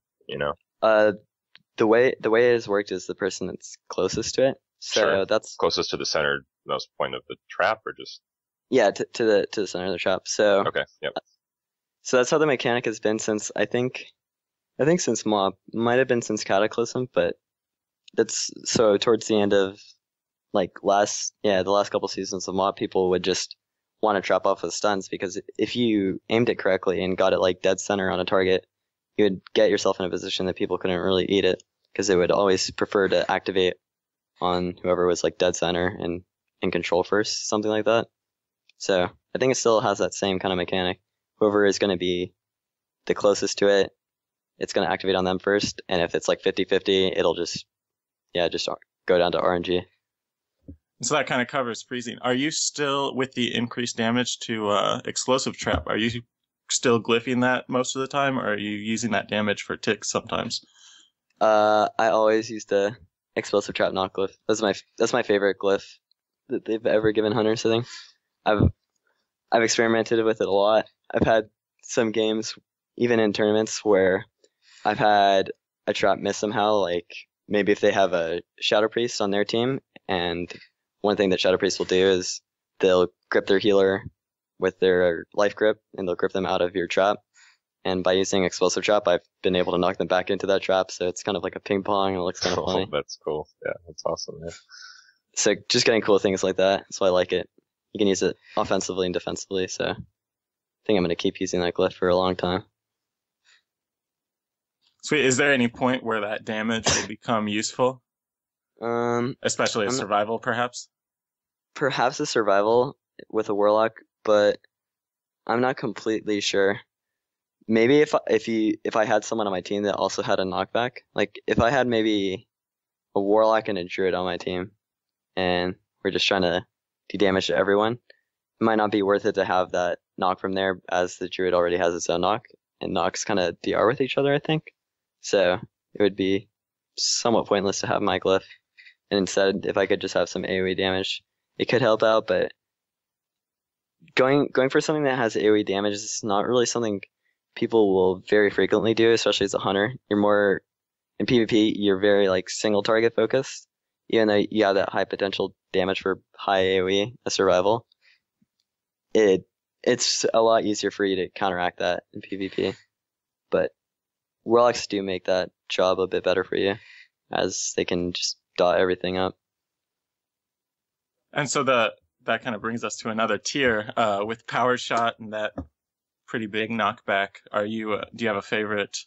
The way it has worked is the person that's closest to it. So that's closest to the centermost point of the trap, or just to the center of the trap. So okay, yep. So that's how the mechanic has been since I think since Mob. Might have been since Cataclysm, but that's so towards the end of like the last couple seasons of Mob, people would just want to trap off with stuns because if you aimed it correctly and got it like dead center on a target, you would get yourself in a position that people couldn't really eat it because they would always prefer to activate on whoever was like dead center and in control first, something like that. So I think it still has that same kind of mechanic. Whoever is going to be the closest to it, it's going to activate on them first. And if it's like 50-50, it'll just go down to RNG. So that kind of covers freezing. Are you still, with the increased damage to explosive trap, are you still glyphing that most of the time, or are you using that damage for ticks sometimes? I always use the explosive trap knock glyph. That's my favorite glyph that they've ever given hunters, I think. I've experimented with it a lot. I've had some games, even in tournaments, where I've had a trap miss somehow, like maybe if they have a Shadow Priest on their team, and one thing that Shadow Priest will do is they'll grip their healer with their life grip, and they'll grip them out of your trap. And by using explosive trap, I've been able to knock them back into that trap, so it's kind of like a ping pong, and it looks kind of funny. That's cool. Yeah, that's awesome. Yeah. So just getting cool things like that, that's why I like it. You can use it offensively and defensively, so I think I'm going to keep using that glyph for a long time. Sweet. Is there any point where that damage will become useful? Especially a survival, perhaps? Perhaps a survival with a Warlock, but I'm not completely sure. Maybe if I had someone on my team that also had a knockback, like if I had maybe a Warlock and a Druid on my team, and we're just trying to do damage to everyone, it might not be worth it to have that knock from there, as the Druid already has its own knock, and knocks kind of DR with each other, I think. So it would be somewhat pointless to have my glyph. And instead, if I could just have some AoE damage, it could help out, but going for something that has AoE damage is not really something people will very frequently do, especially as a hunter. You're more, in PvP, you're very like single target focused, even though you have that high potential damage for high AoE, a survival. It's a lot easier for you to counteract that in PvP. But Warlocks do make that job a bit better for you, as they can just dot everything up. And so that kind of brings us to another tier with Power Shot and that pretty big knockback. Do you have a favorite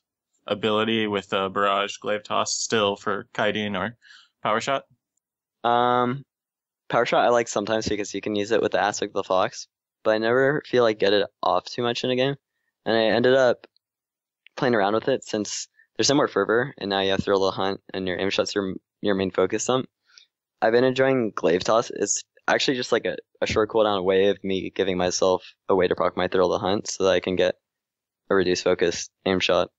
ability with Barrage, Glaive Toss still for kiting or Power Shot? Power Shot I like sometimes because you can use it with the Aspect of the Fox, but I never feel like get it off too much in a game. And I ended up playing around with it since there's no more fervor, and now you have Thrill of the Hunt, and your aim shots are your main focus on. I've been enjoying Glaive Toss. It's actually just like a short cooldown way of me giving myself a way to proc my Thrill of the Hunt so that I can get a reduced focus aim shot.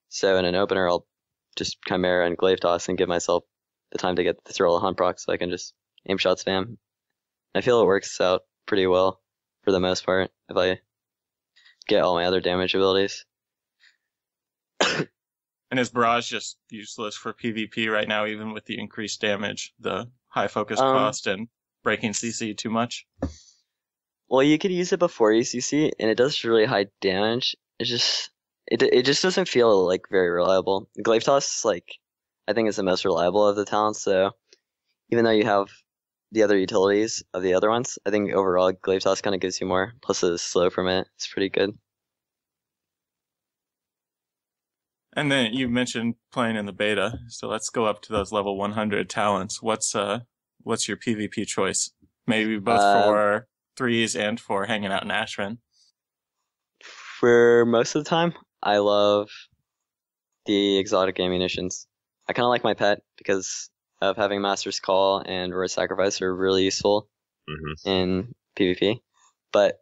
So in an opener, I'll just Chimera and Glaive Toss and give myself the time to get the Thrill of the Hunt proc so I can just aim shot spam. I feel it works out pretty well for the most part if I get all my other damage abilities. And is Barrage just useless for PvP right now, even with the increased damage, the high focus cost, and breaking CC too much? Well, you could use it before you CC, and it does really high damage. It just doesn't feel like very reliable. Glaive Toss, like, I think is the most reliable of the talents. So even though you have the other utilities of the other ones, I think overall Glaive Toss kind of gives you more. Plus the slow from it, it's pretty good. And then you mentioned playing in the beta, so let's go up to those level 100 talents. What's your PvP choice? Maybe both for threes and for hanging out in Ashran. For most of the time, I love the exotic ammunitions. I kind of like my pet because of having Master's Call and Roar Sacrifice are really useful in PvP. But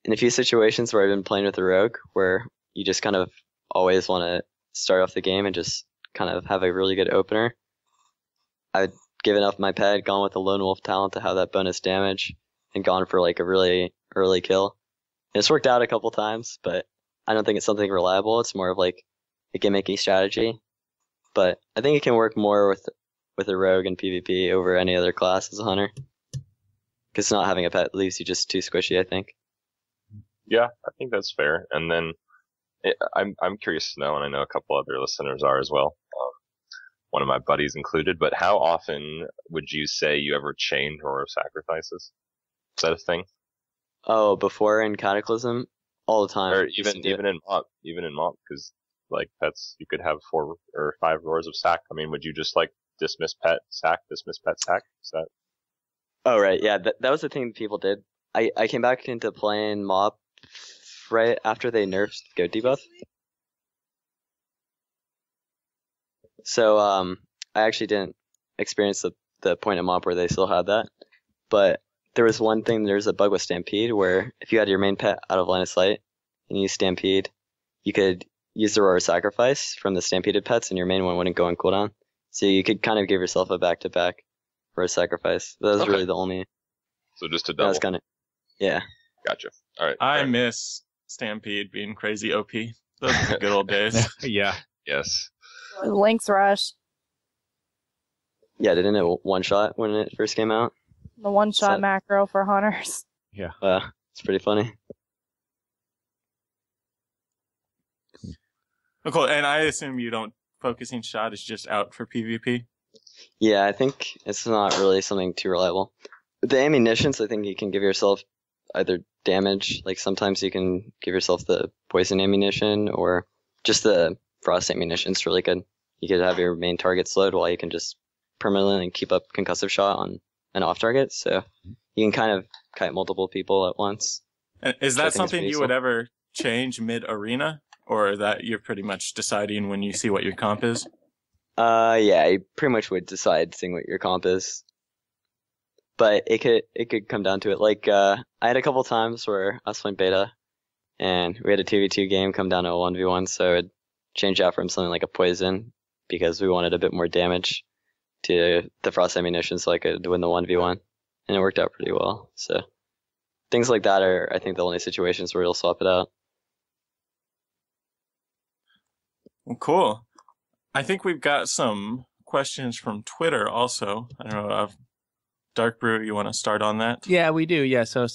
in a few situations where I've been playing with the Rogue, where you just kind of always want to start off the game and just kind of have a really good opener, I've given up my pet, gone with the Lone Wolf talent to have that bonus damage, and gone for like a really early kill. And it's worked out a couple times, but I don't think it's something reliable. It's more of like a gimmicky strategy. But I think it can work more with a rogue in PvP over any other class as a hunter. Because not having a pet leaves you just too squishy, I think. Yeah, I think that's fair. And then I'm curious to know, and I know a couple other listeners are as well. One of my buddies included. But how often would you say you ever chained Horror of Sacrifices? Is that a thing? Oh, before in Cataclysm, all the time. Or Used to even do it. in MOP, because like pets, you could have 4 or 5 roars of sack. I mean, would you just like dismiss pet sack? Is that? Oh, right. Yeah, that was the thing people did. I came back into playing MOP right after they nerfed Goat debuff. So I actually didn't experience the point in MOP where they still had that. But there was one thing, there's a bug with Stampede where if you had your main pet out of line of sight and you use Stampede, you could use the Roar of Sacrifice from the Stampeded pets and your main one wouldn't go on cooldown. So you could kind of give yourself a back-to-back Roar of Sacrifice. That was really the only... So just a That double. was kind of... Yeah. Gotcha. All right. I fair. miss Stampede being crazy OP. Those were the good old days. Yeah. Yes. Link's Rush, Yeah, didn't it one-shot when it first came out? the one-shot So- macro for hunters. Yeah. It's pretty funny. Oh, cool. And I assume you don't focusing shot is just out for PvP. Yeah, I think it's not really something too reliable. With the ammunitions, I think you can give yourself either damage, like sometimes you can give yourself the poison ammunition, or just the frost ammunition's really good. You could have your main target slowed while you can just permanently keep up concussive shot on an off target, so you can kind of kite multiple people at once. And is I that think it's something pretty you would ever change mid-arena? Or that you're pretty much deciding when you see what your comp is? Yeah, you pretty much would decide seeing what your comp is. But it could come down to it. Like, I had a couple times where I was playing beta, and we had a 2v2 game come down to a 1v1, so I'd change out from something like a poison, because we wanted a bit more damage to the frost ammunition so I could win the 1v1. And it worked out pretty well. So, things like that are, I think, the only situations where you'll swap it out. Well, cool. I think we've got some questions from Twitter also. I don't know, Dark Brew, you want to start on that? Yeah, we do. Yeah, so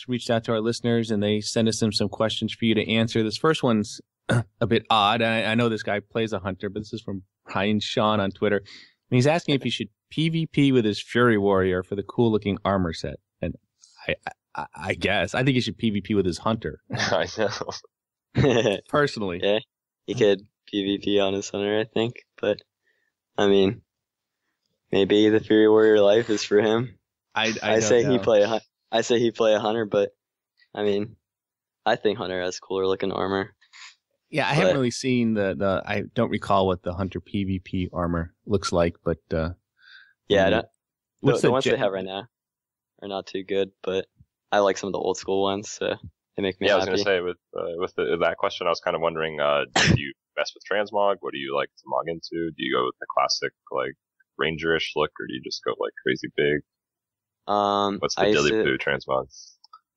reached out to our listeners, and they sent us some questions for you to answer. This first one's a bit odd. I know this guy plays a hunter, but this is from Brian Sean on Twitter, and he's asking if he should PvP with his Fury Warrior for the cool-looking armor set. And I guess I think he should PvP with his hunter I know. personally. Yeah. He could PvP on his hunter, I think, but I mean, maybe the Fury Warrior life is for him. I say don't he know. play a hunter, but I mean, I think hunter has cooler looking armor. Yeah, I haven't but- really seen the. I don't recall what the hunter PvP armor looks like, but Yeah, Mhm. the what's ones gen- they have right now are not too good, but I like some of the old school ones, so they make me Yeah, I was happy. gonna say with that question, I was kind of wondering, do you mess with transmog? What do you like to mog into? Do you go with the classic like rangerish look, or do you just go like crazy big? What's the I used DillyPoo to, transmog?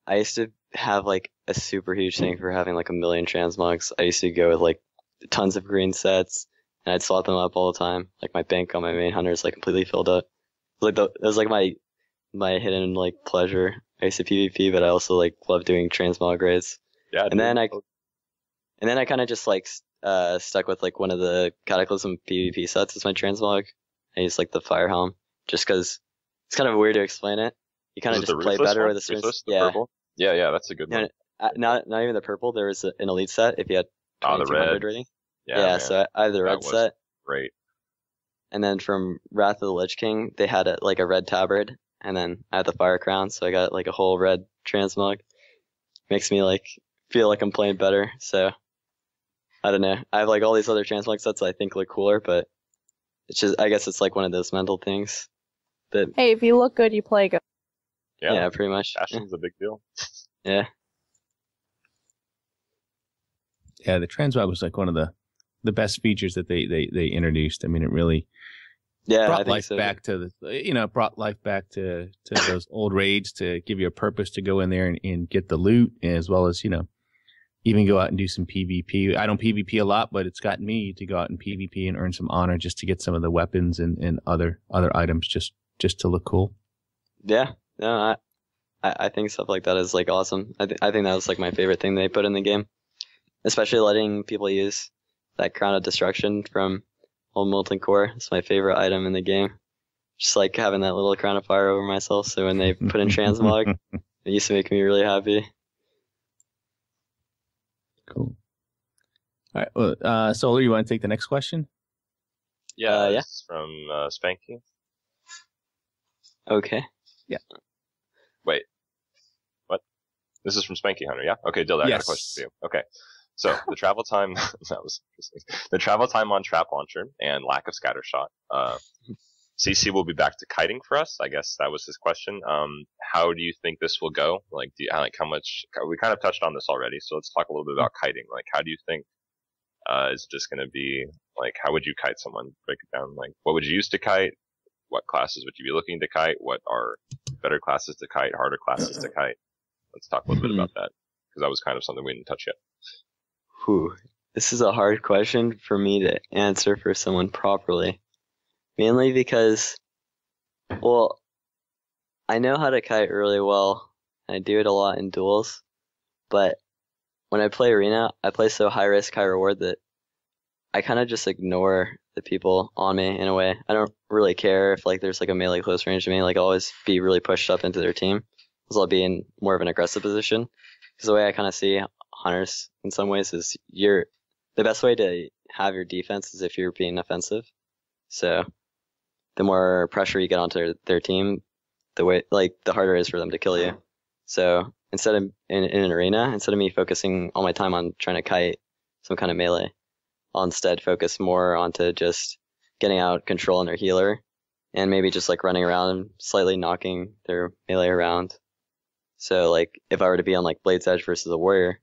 I used to have like a super huge thing for having like a million transmogs. I used to go with like tons of green sets, and I'd swap them up all the time. Like my bank on my main hunter is like completely filled up. Like that was like my hidden like pleasure. I used to PvP, but I also like love doing transmog raids. Yeah, And then I kind of just like stuck with like one of the Cataclysm PvP sets as my transmog. I use like the Fire Helm just because it's kind of weird to explain it. You kind of Was it just the play Ruthless better one? with the strings. Ruthless, the Yeah, purple? Yeah, that's a good No, one. not even the purple. There was an elite set if you had Oh, the 2200 red. rating. Yeah, Yeah, man, so I had the that red was set, great. and then from Wrath of the Lich King they had like a red tabard, and then I had the Fire Crown, so I got like a whole red transmog. Makes me like feel like I'm playing better. So I don't know. I have like all these other transmog sets that I think look cooler, but it's just I guess it's like one of those mental things. That Hey, if you look good, you play good. yeah, pretty much. Fashion's a big deal. Yeah. Yeah, the transmog was like one of the best features that they introduced. I mean, it really Yeah, I brought think life so. back to brought life back to those old raids, to give you a purpose to go in there and get the loot, as well as even go out and do some PvP. I don't PvP a lot, but it's gotten me to go out and PvP and earn some honor just to get some of the weapons and other items just to look cool. Yeah. No, I think stuff like that is like awesome. I think that was like my favorite thing they put in the game, especially letting people use that Crown of Destruction from Old Molten Core. It's my favorite item in the game. Just like having that little crown of fire over myself. So when they put in transmog, it used to make me really happy. Cool. All right. Well, Solar, you want to take the next question? Yeah, yeah. It's from Spanky. Okay. Wait. What? This is from Spanky Hunter, yeah? Okay, Dilda, I got a question for you. Okay. So, the travel time, that was interesting. The travel time on Trap Launcher and lack of scattershot. CC will be back to kiting for us. I guess that was his question. How do you think this will go? Like, how much, we kind of touched on this already, so let's talk a little bit about kiting. Like, how do you think, is it just gonna be, like, how would you kite someone? Break it down. Like, what would you use to kite? What classes would you be looking to kite? What are better classes to kite, harder classes to kite? Let's talk a little bit about that, because that was kind of something we didn't touch yet. Whew. This is a hard question for me to answer for someone properly. Mainly because, well, I know how to kite really well. I do it a lot in duels. But when I play Arena, I play so high risk, high reward that I kind of just ignore the people on me in a way. I don't really care if like there's like a melee close range to me. Like I'll always be really pushed up into their team, because I'll be in more of an aggressive position. Because the way I kind of see hunters in some ways is the best way to have your defense is if you're being offensive. So the more pressure you get onto their team, the harder it is for them to kill you. So instead of in an arena, instead of me focusing all my time on trying to kite some kind of melee, I'll instead focus more onto just getting out control on their healer and maybe just like running around and slightly knocking their melee around. So like if I were to be on like Blade's Edge versus a warrior,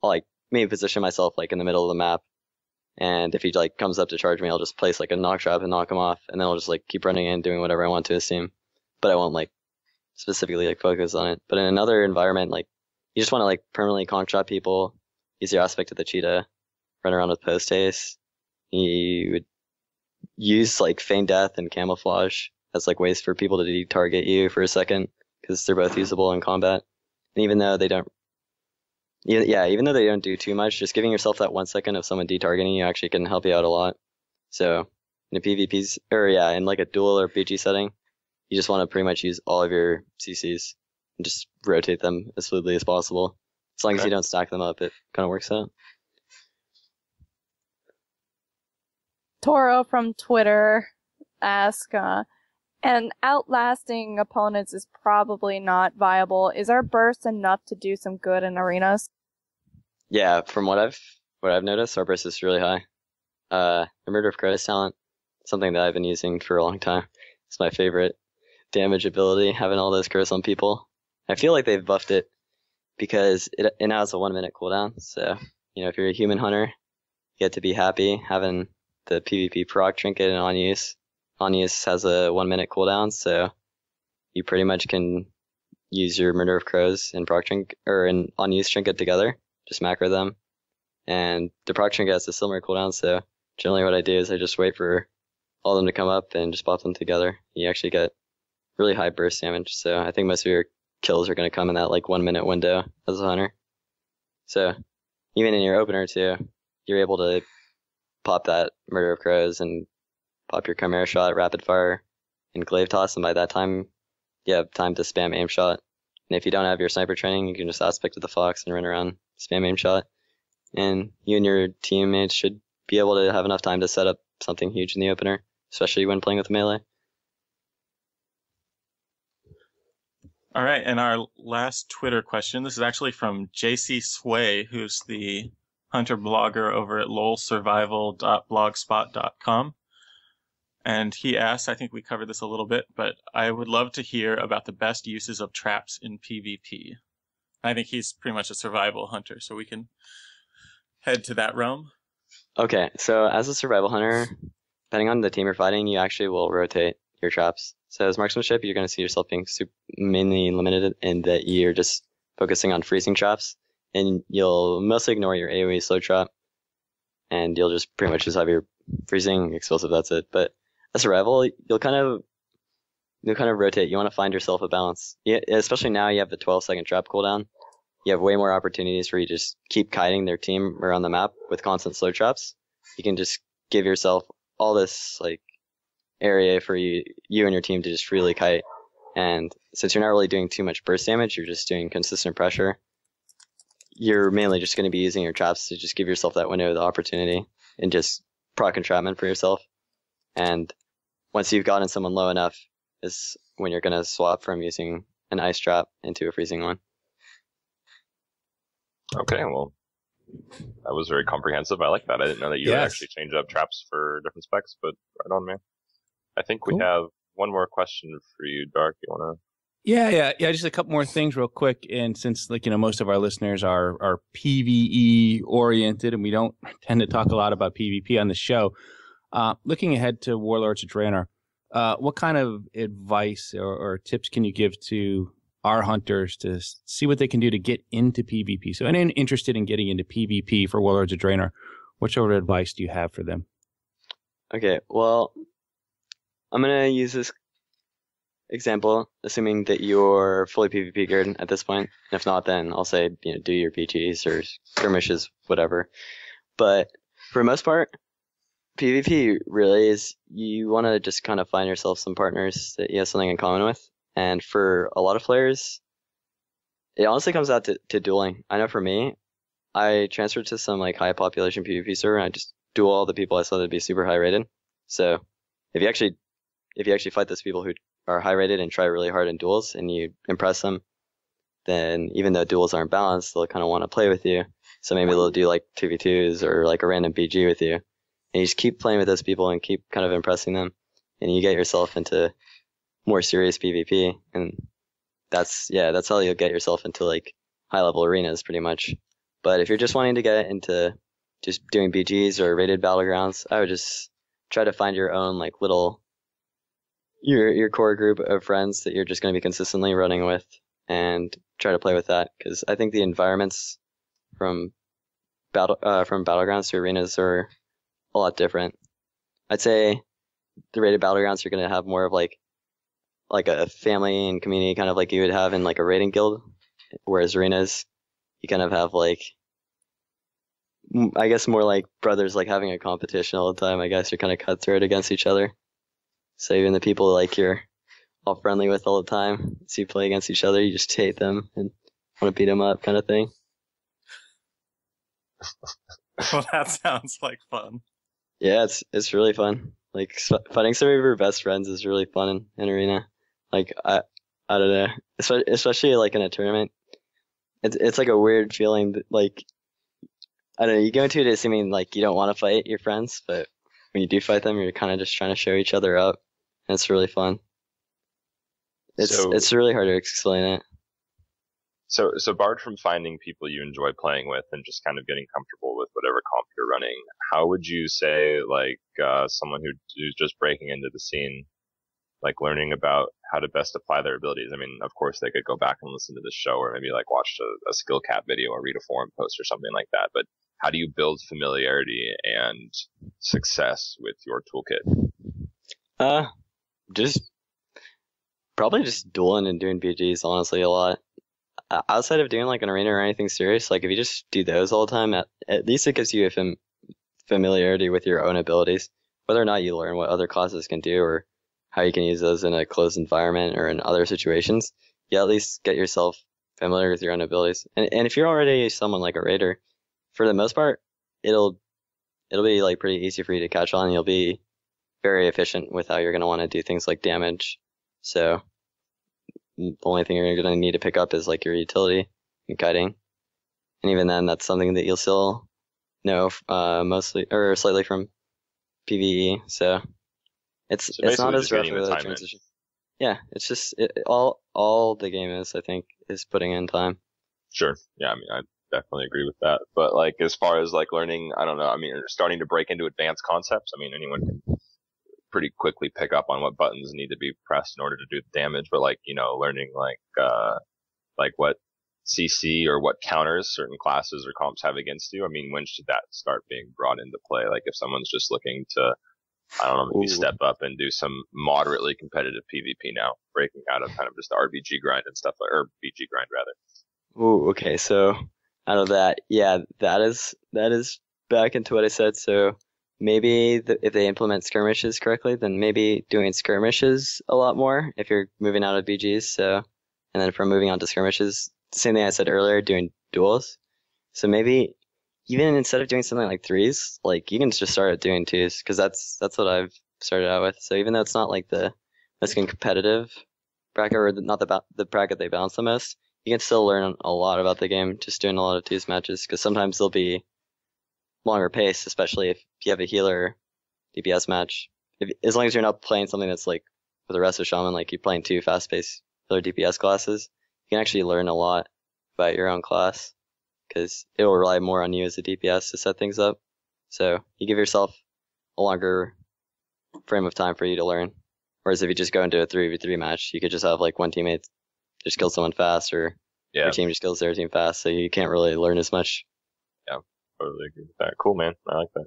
I'll like maybe position myself like in the middle of the map, and if he like comes up to charge me, I'll just place like a knock trap and knock him off, and then I'll just like keep running in doing whatever I want to his team, but I won't like specifically like focus on it. But in another environment, like you just want to like permanently conk trap people, use your aspect of the cheetah, run around with post haste. You would use like feign death and camouflage as like ways for people to de-target you for a second, because they're both usable in combat. And even though they don't do too much, just giving yourself that 1 second of someone de-targeting you actually can help you out a lot. So in a PvPs, in like a duel or BG setting, you just want to pretty much use all of your CCs and just rotate them as fluidly as possible. As long as you don't stack them up, it kind of works out. Toro from Twitter asks, and outlasting opponents is probably not viable. Is our burst enough to do some good in arenas? Yeah, from what I've noticed, our burst is really high. The Murder of Crows talent, something that I've been using for a long time. It's my favorite damage ability, having all those crows on people. I feel like they've buffed it because it now has a 1 minute cooldown. So, if you're a human hunter, you get to be happy having the PvP proc trinket and on use. On use has a 1 minute cooldown, so you pretty much can use your Murder of Crows and proc trinket or an on use trinket together. Just macro them, and the proc trinket has a similar cooldown. So generally, what I do is I just wait for all of them to come up and just pop them together. You actually get really high burst damage. So I think most of your kills are going to come in that like 1 minute window as a hunter. So even in your opener too, you're able to pop that Murder of Crows and pop your Chimera Shot, Rapid Fire, and Glaive Toss, and by that time, you have time to spam Aim Shot. And if you don't have your sniper training, you can just aspect of the Fox and run around, spam Aim Shot. And you and your teammates should be able to have enough time to set up something huge in the opener, especially when playing with melee. All right, and our last Twitter question, this is actually from JC Sway, who's the hunter blogger over at lolsurvival.blogspot.com. And he asked, I think we covered this a little bit, but I would love to hear about the best uses of traps in PvP. I think he's pretty much a survival hunter, so we can head to that realm. Okay, so as a survival hunter, depending on the team you're fighting, you actually will rotate your traps. So as marksmanship, you're going to see yourself being mainly limited in that you're just focusing on freezing traps, and you'll mostly ignore your AoE slow trap, and you'll just pretty much just have your freezing explosive, that's it. But as a survival, you'll kind of you'll kind of rotate. You want to find yourself a balance. Yeah, especially now you have the 12-second trap cooldown. You have way more opportunities for you to just keep kiting their team around the map with constant slow traps. You can just give yourself all this like area for you and your team to just freely kite. And since you're not really doing too much burst damage, you're just doing consistent pressure. You're mainly just going to be using your traps to just give yourself that window of the opportunity and just proc entrapment for yourself. And once you've gotten someone low enough is when you're going to swap from using an ice trap into a freezing one. Okay, well, that was very comprehensive. I like that. I didn't know that you would actually change up traps for different specs, but right on, man. I think we have one more question for you, Dark. You want to? Yeah. Just a couple more things real quick. And since most of our listeners are PvE oriented and we don't tend to talk a lot about PvP on the show, looking ahead to Warlords of Draenor, what kind of advice or tips can you give to our hunters to see what they can do to get into PvP? So anyone interested in getting into PvP for Warlords of Draenor, what sort of advice do you have for them? Okay, well, I'm going to use this example, assuming that you're fully PvP geared at this point. And if not, then I'll say, do your PGs or skirmishes, whatever. But for the most part, PvP really is, you want to just kind of find yourself some partners that you have something in common with. And for a lot of players, it honestly comes out to dueling. I know for me, I transferred to some like high population PvP server and I just duel all the people I saw that'd be super high rated. So if you actually fight those people who are high rated and try really hard in duels and you impress them, then even though duels aren't balanced, they'll kind of want to play with you. So maybe they'll do like 2v2s or like a random BG with you. And you just keep playing with those people and keep kind of impressing them. And you get yourself into more serious PvP, and that's how you'll get yourself into like high level arenas pretty much. But if you're just wanting to get into just doing BGs or rated battlegrounds, I would just try to find your own like little your core group of friends that you're just going to be consistently running with and try to play with that, because I think the environments from battlegrounds to arenas are a lot different. I'd say the rated battlegrounds you're going to have more of like a family and community kind of like you would have in like a raiding guild, whereas arenas you kind of have like, I guess more like brothers like having a competition all the time. I guess you're kind of cutthroat against each other. So even the people like you're all friendly with all the time, so you play against each other, you just hate them and want to beat them up kind of thing. Well, that sounds like fun. Yeah, it's really fun. Like fighting some of your best friends is really fun in arena. Like I don't know, especially like in a tournament. It's like a weird feeling that, like, I don't know, you go into it assuming like you don't want to fight your friends, but when you do fight them, you're kind of just trying to show each other up, and it's really fun. It's really hard to explain it. So barred from finding people you enjoy playing with and just kind of getting comfortable with whatever comp you're running, how would you say, like, someone who's just breaking into the scene, like learning about how to best apply their abilities? I mean, of course they could go back and listen to this show or maybe like watch a skill cap video or read a forum post or something like that. But how do you build familiarity and success with your toolkit? Probably just dueling and doing BGs, honestly, a lot. Outside of doing like an arena or anything serious, like if you just do those all the time, at least it gives you a familiarity with your own abilities. Whether or not you learn what other classes can do or how you can use those in a closed environment or in other situations, you at least get yourself familiar with your own abilities. And if you're already someone like a raider, for the most part, it'll be like pretty easy for you to catch on. You'll be very efficient with how you're going to want to do things like damage. So the only thing you're going to need to pick up is like your utility and kiting. And even then, that's something that you'll still know mostly or slightly from PvE. So it's not as rough of a transition. Yeah, it's just all the game is, I think, is putting in time. Sure. Yeah, I mean, I definitely agree with that. But like as far as like learning, I don't know. I mean, starting to break into advanced concepts. I mean, anyone can pretty quickly pick up on what buttons need to be pressed in order to do the damage. But like, learning like what CC or what counters certain classes or comps have against you. I mean, when should that start being brought into play? Like if someone's just looking to I don't know, maybe Ooh. step up and do some moderately competitive PvP now, breaking out of kind of just the RBG grind and stuff, or BG grind rather. Ooh, okay, so out of that, yeah, that is back into what I said. So maybe if they implement skirmishes correctly, then maybe doing skirmishes a lot more if you're moving out of BGs. So, and then from moving on to skirmishes, same thing I said earlier, doing duels. So maybe even instead of doing something like 3s, like you can just start doing 2s, because that's what I've started out with. So even though it's not like the most competitive bracket, or not the bracket they balance the most, you can still learn a lot about the game just doing a lot of 2s matches, because sometimes they'll be longer pace, especially if you have a healer DPS match. As long as you're not playing something that's like for the rest of Shaman, like you're playing 2 fast-paced healer DPS classes, you can actually learn a lot about your own class, because it will rely more on you as a DPS to set things up. So you give yourself a longer frame of time for you to learn. Whereas if you just go into a 3v3 match, you could just have like one teammate just kill someone fast, or your team just kills their team fast, so you can't really learn as much. Yeah, totally agree with that. Cool, man. I like that.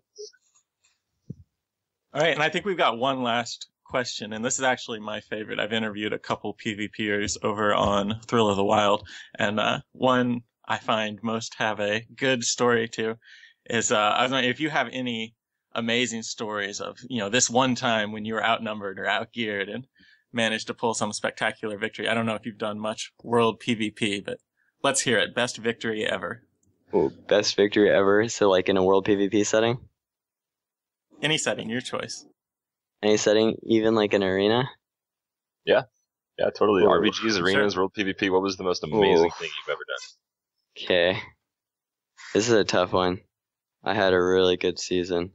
All right, and I think we've got one last question, and this is actually my favorite. I've interviewed a couple PvPers over on Thrill of the Wild, and one I find most have a good story to is I was wondering if you have any amazing stories of, this one time when you were outnumbered or outgeared and managed to pull some spectacular victory. I don't know if you've done much world PvP, but let's hear it. Best victory ever. Ooh, best victory ever. So like in a world PvP setting? Any setting, your choice. Any setting, even like an arena? Yeah, totally. Ooh, RBGs, arenas, sure. world PvP. What was the most amazing thing you've ever done? Okay. This is a tough one. I had a really good season.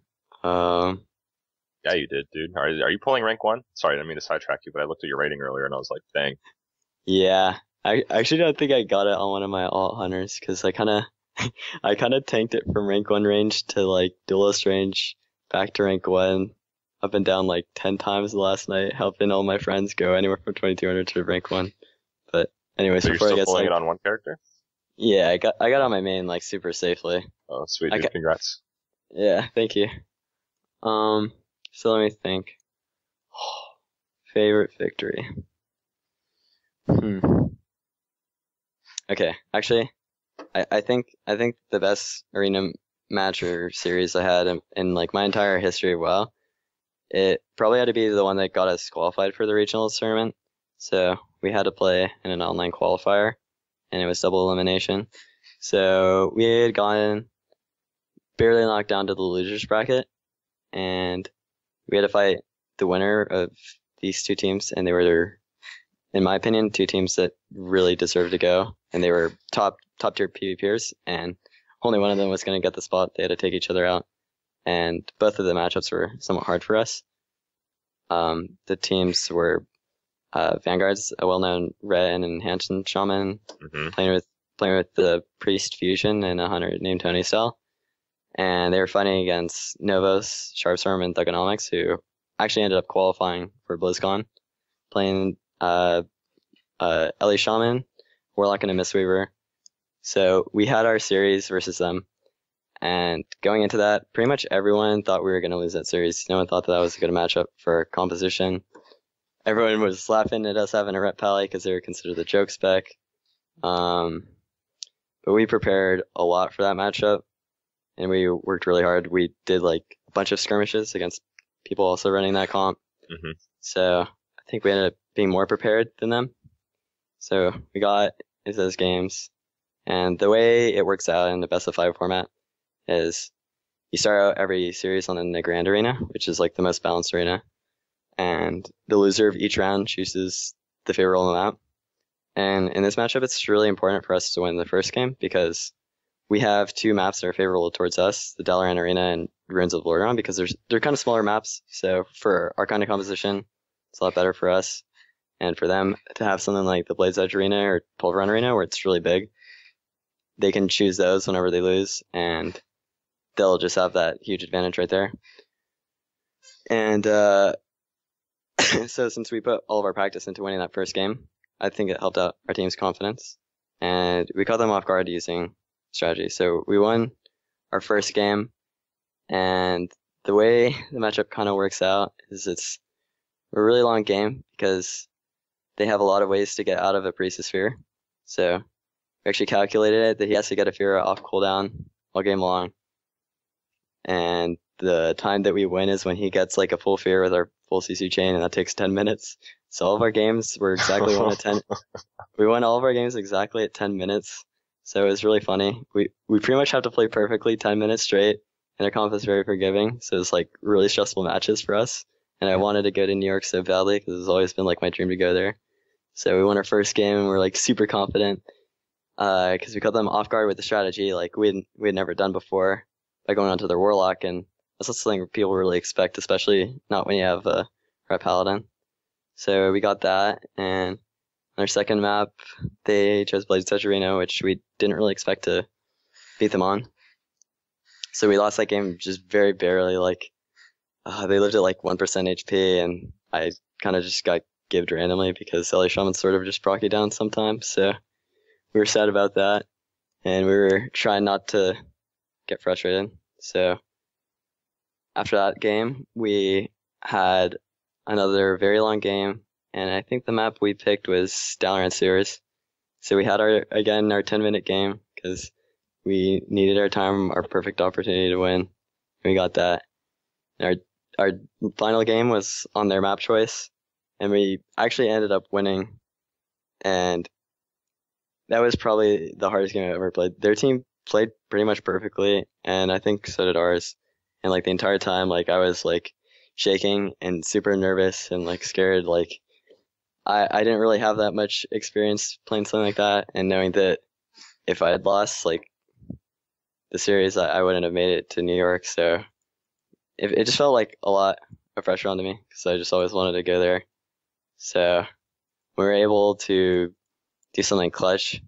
Yeah, you did, dude. Are you pulling rank 1? Sorry, I didn't mean to sidetrack you, but I looked at your rating earlier and I was like, dang. Yeah. I actually don't think I got it on one of my alt hunters, because I kind of tanked it from rank 1 range to like duelist range back to rank 1. I've been down like 10 times last night, helping all my friends go anywhere from 2200 to rank 1. But anyways, So you're before I still get pulling it on one character? yeah, I got on my main like super safely. Oh, sweet, dude. Congrats. Yeah, thank you. So let me think. Favorite victory. Okay, actually, I think the best arena match or series I had in like my entire history of WoW, it probably had to be the one that got us qualified for the regionals tournament. So we had to play in an online qualifier, and it was double elimination. So we had gotten barely knocked down to the losers bracket, and we had to fight the winner of these 2 teams, and they were, in my opinion, 2 teams that really deserved to go, and they were top tier PvPers, and only one of them was going to get the spot. They had to take each other out, and both of the matchups were somewhat hard for us. The teams were Vanguard's a well-known Red and Hanson Shaman, playing with the Priest Fusion and a hunter named Tony Style. And they were fighting against Novos, Sharpstorm, and Thugonomics, who actually ended up qualifying for BlizzCon, playing Ellie Shaman, Warlock, and a Mistweaver. So we had our series versus them, and going into that, pretty much everyone thought we were going to lose that series. No one thought that was a good matchup for composition. Everyone was laughing at us having a rep pally because they were considered the joke spec. But we prepared a lot for that matchup, and we worked really hard. We did like a bunch of skirmishes against people also running that comp. So I think we ended up being more prepared than them. So we got into those games, and the way it works out in the best of 5 format is you start out every series on the Grand Arena, which is like the most balanced arena, and the loser of each round chooses the favorite role in the map. And in this matchup, it's really important for us to win the first game, because we have 2 maps that are favorable towards us, the Dalaran Arena and Ruins of Lordaeron, because they're kind of smaller maps. So for our kind of composition, it's a lot better for us. And for them to have something like the Blade's Edge Arena or Pulveron Arena, where it's really big, they can choose those whenever they lose, and they'll just have that huge advantage right there. And so since we put all of our practice into winning that first game, I think it helped out our team's confidence, and we caught them off guard using strategy. So we won our first game, and the way the matchup kind of works out is it's a really long game because they have a lot of ways to get out of a priestess sphere. So we actually calculated it that he has to get a fear off cooldown all game long. And the time that we win is when he gets like a full fear with our full CC chain, and that takes 10 minutes. So all of our games were exactly 1 to 10. We won all of our games exactly at 10 minutes. So it was really funny. We pretty much have to play perfectly 10 minutes straight, and our comp is very forgiving. So it's like really stressful matches for us. And I wanted to go to New York so badly because it's always been like my dream to go there. So we won our first game and we're like super confident because we caught them off guard with the strategy like we had never done before by going onto their Warlock, and that's not something people really expect, especially not when you have a Red Paladin. So we got that, and on our second map, they chose Blades of Draenor, which we didn't really expect to beat them on. So we lost that game just very barely. Like they lived at like 1% HP, and I kind of just got gived randomly because LA Shaman sort of just proc you down sometimes. So we were sad about that, and we were trying not to get frustrated. So after that game, we had another very long game, and I think the map we picked was Dalaran Sewers. So we had our 10-minute game because we needed our time, our perfect opportunity to win. And we got that. And our final game was on their map choice, and we actually ended up winning. And that was probably the hardest game I've ever played. Their team played pretty much perfectly, and I think so did ours. And like the entire time, like I was like shaking and super nervous and like scared. Like I didn't really have that much experience playing something like that, and knowing that if I had lost like the series, I wouldn't have made it to New York. So it just felt like a lot of pressure onto me because I just always wanted to go there. So we were able to do something clutch.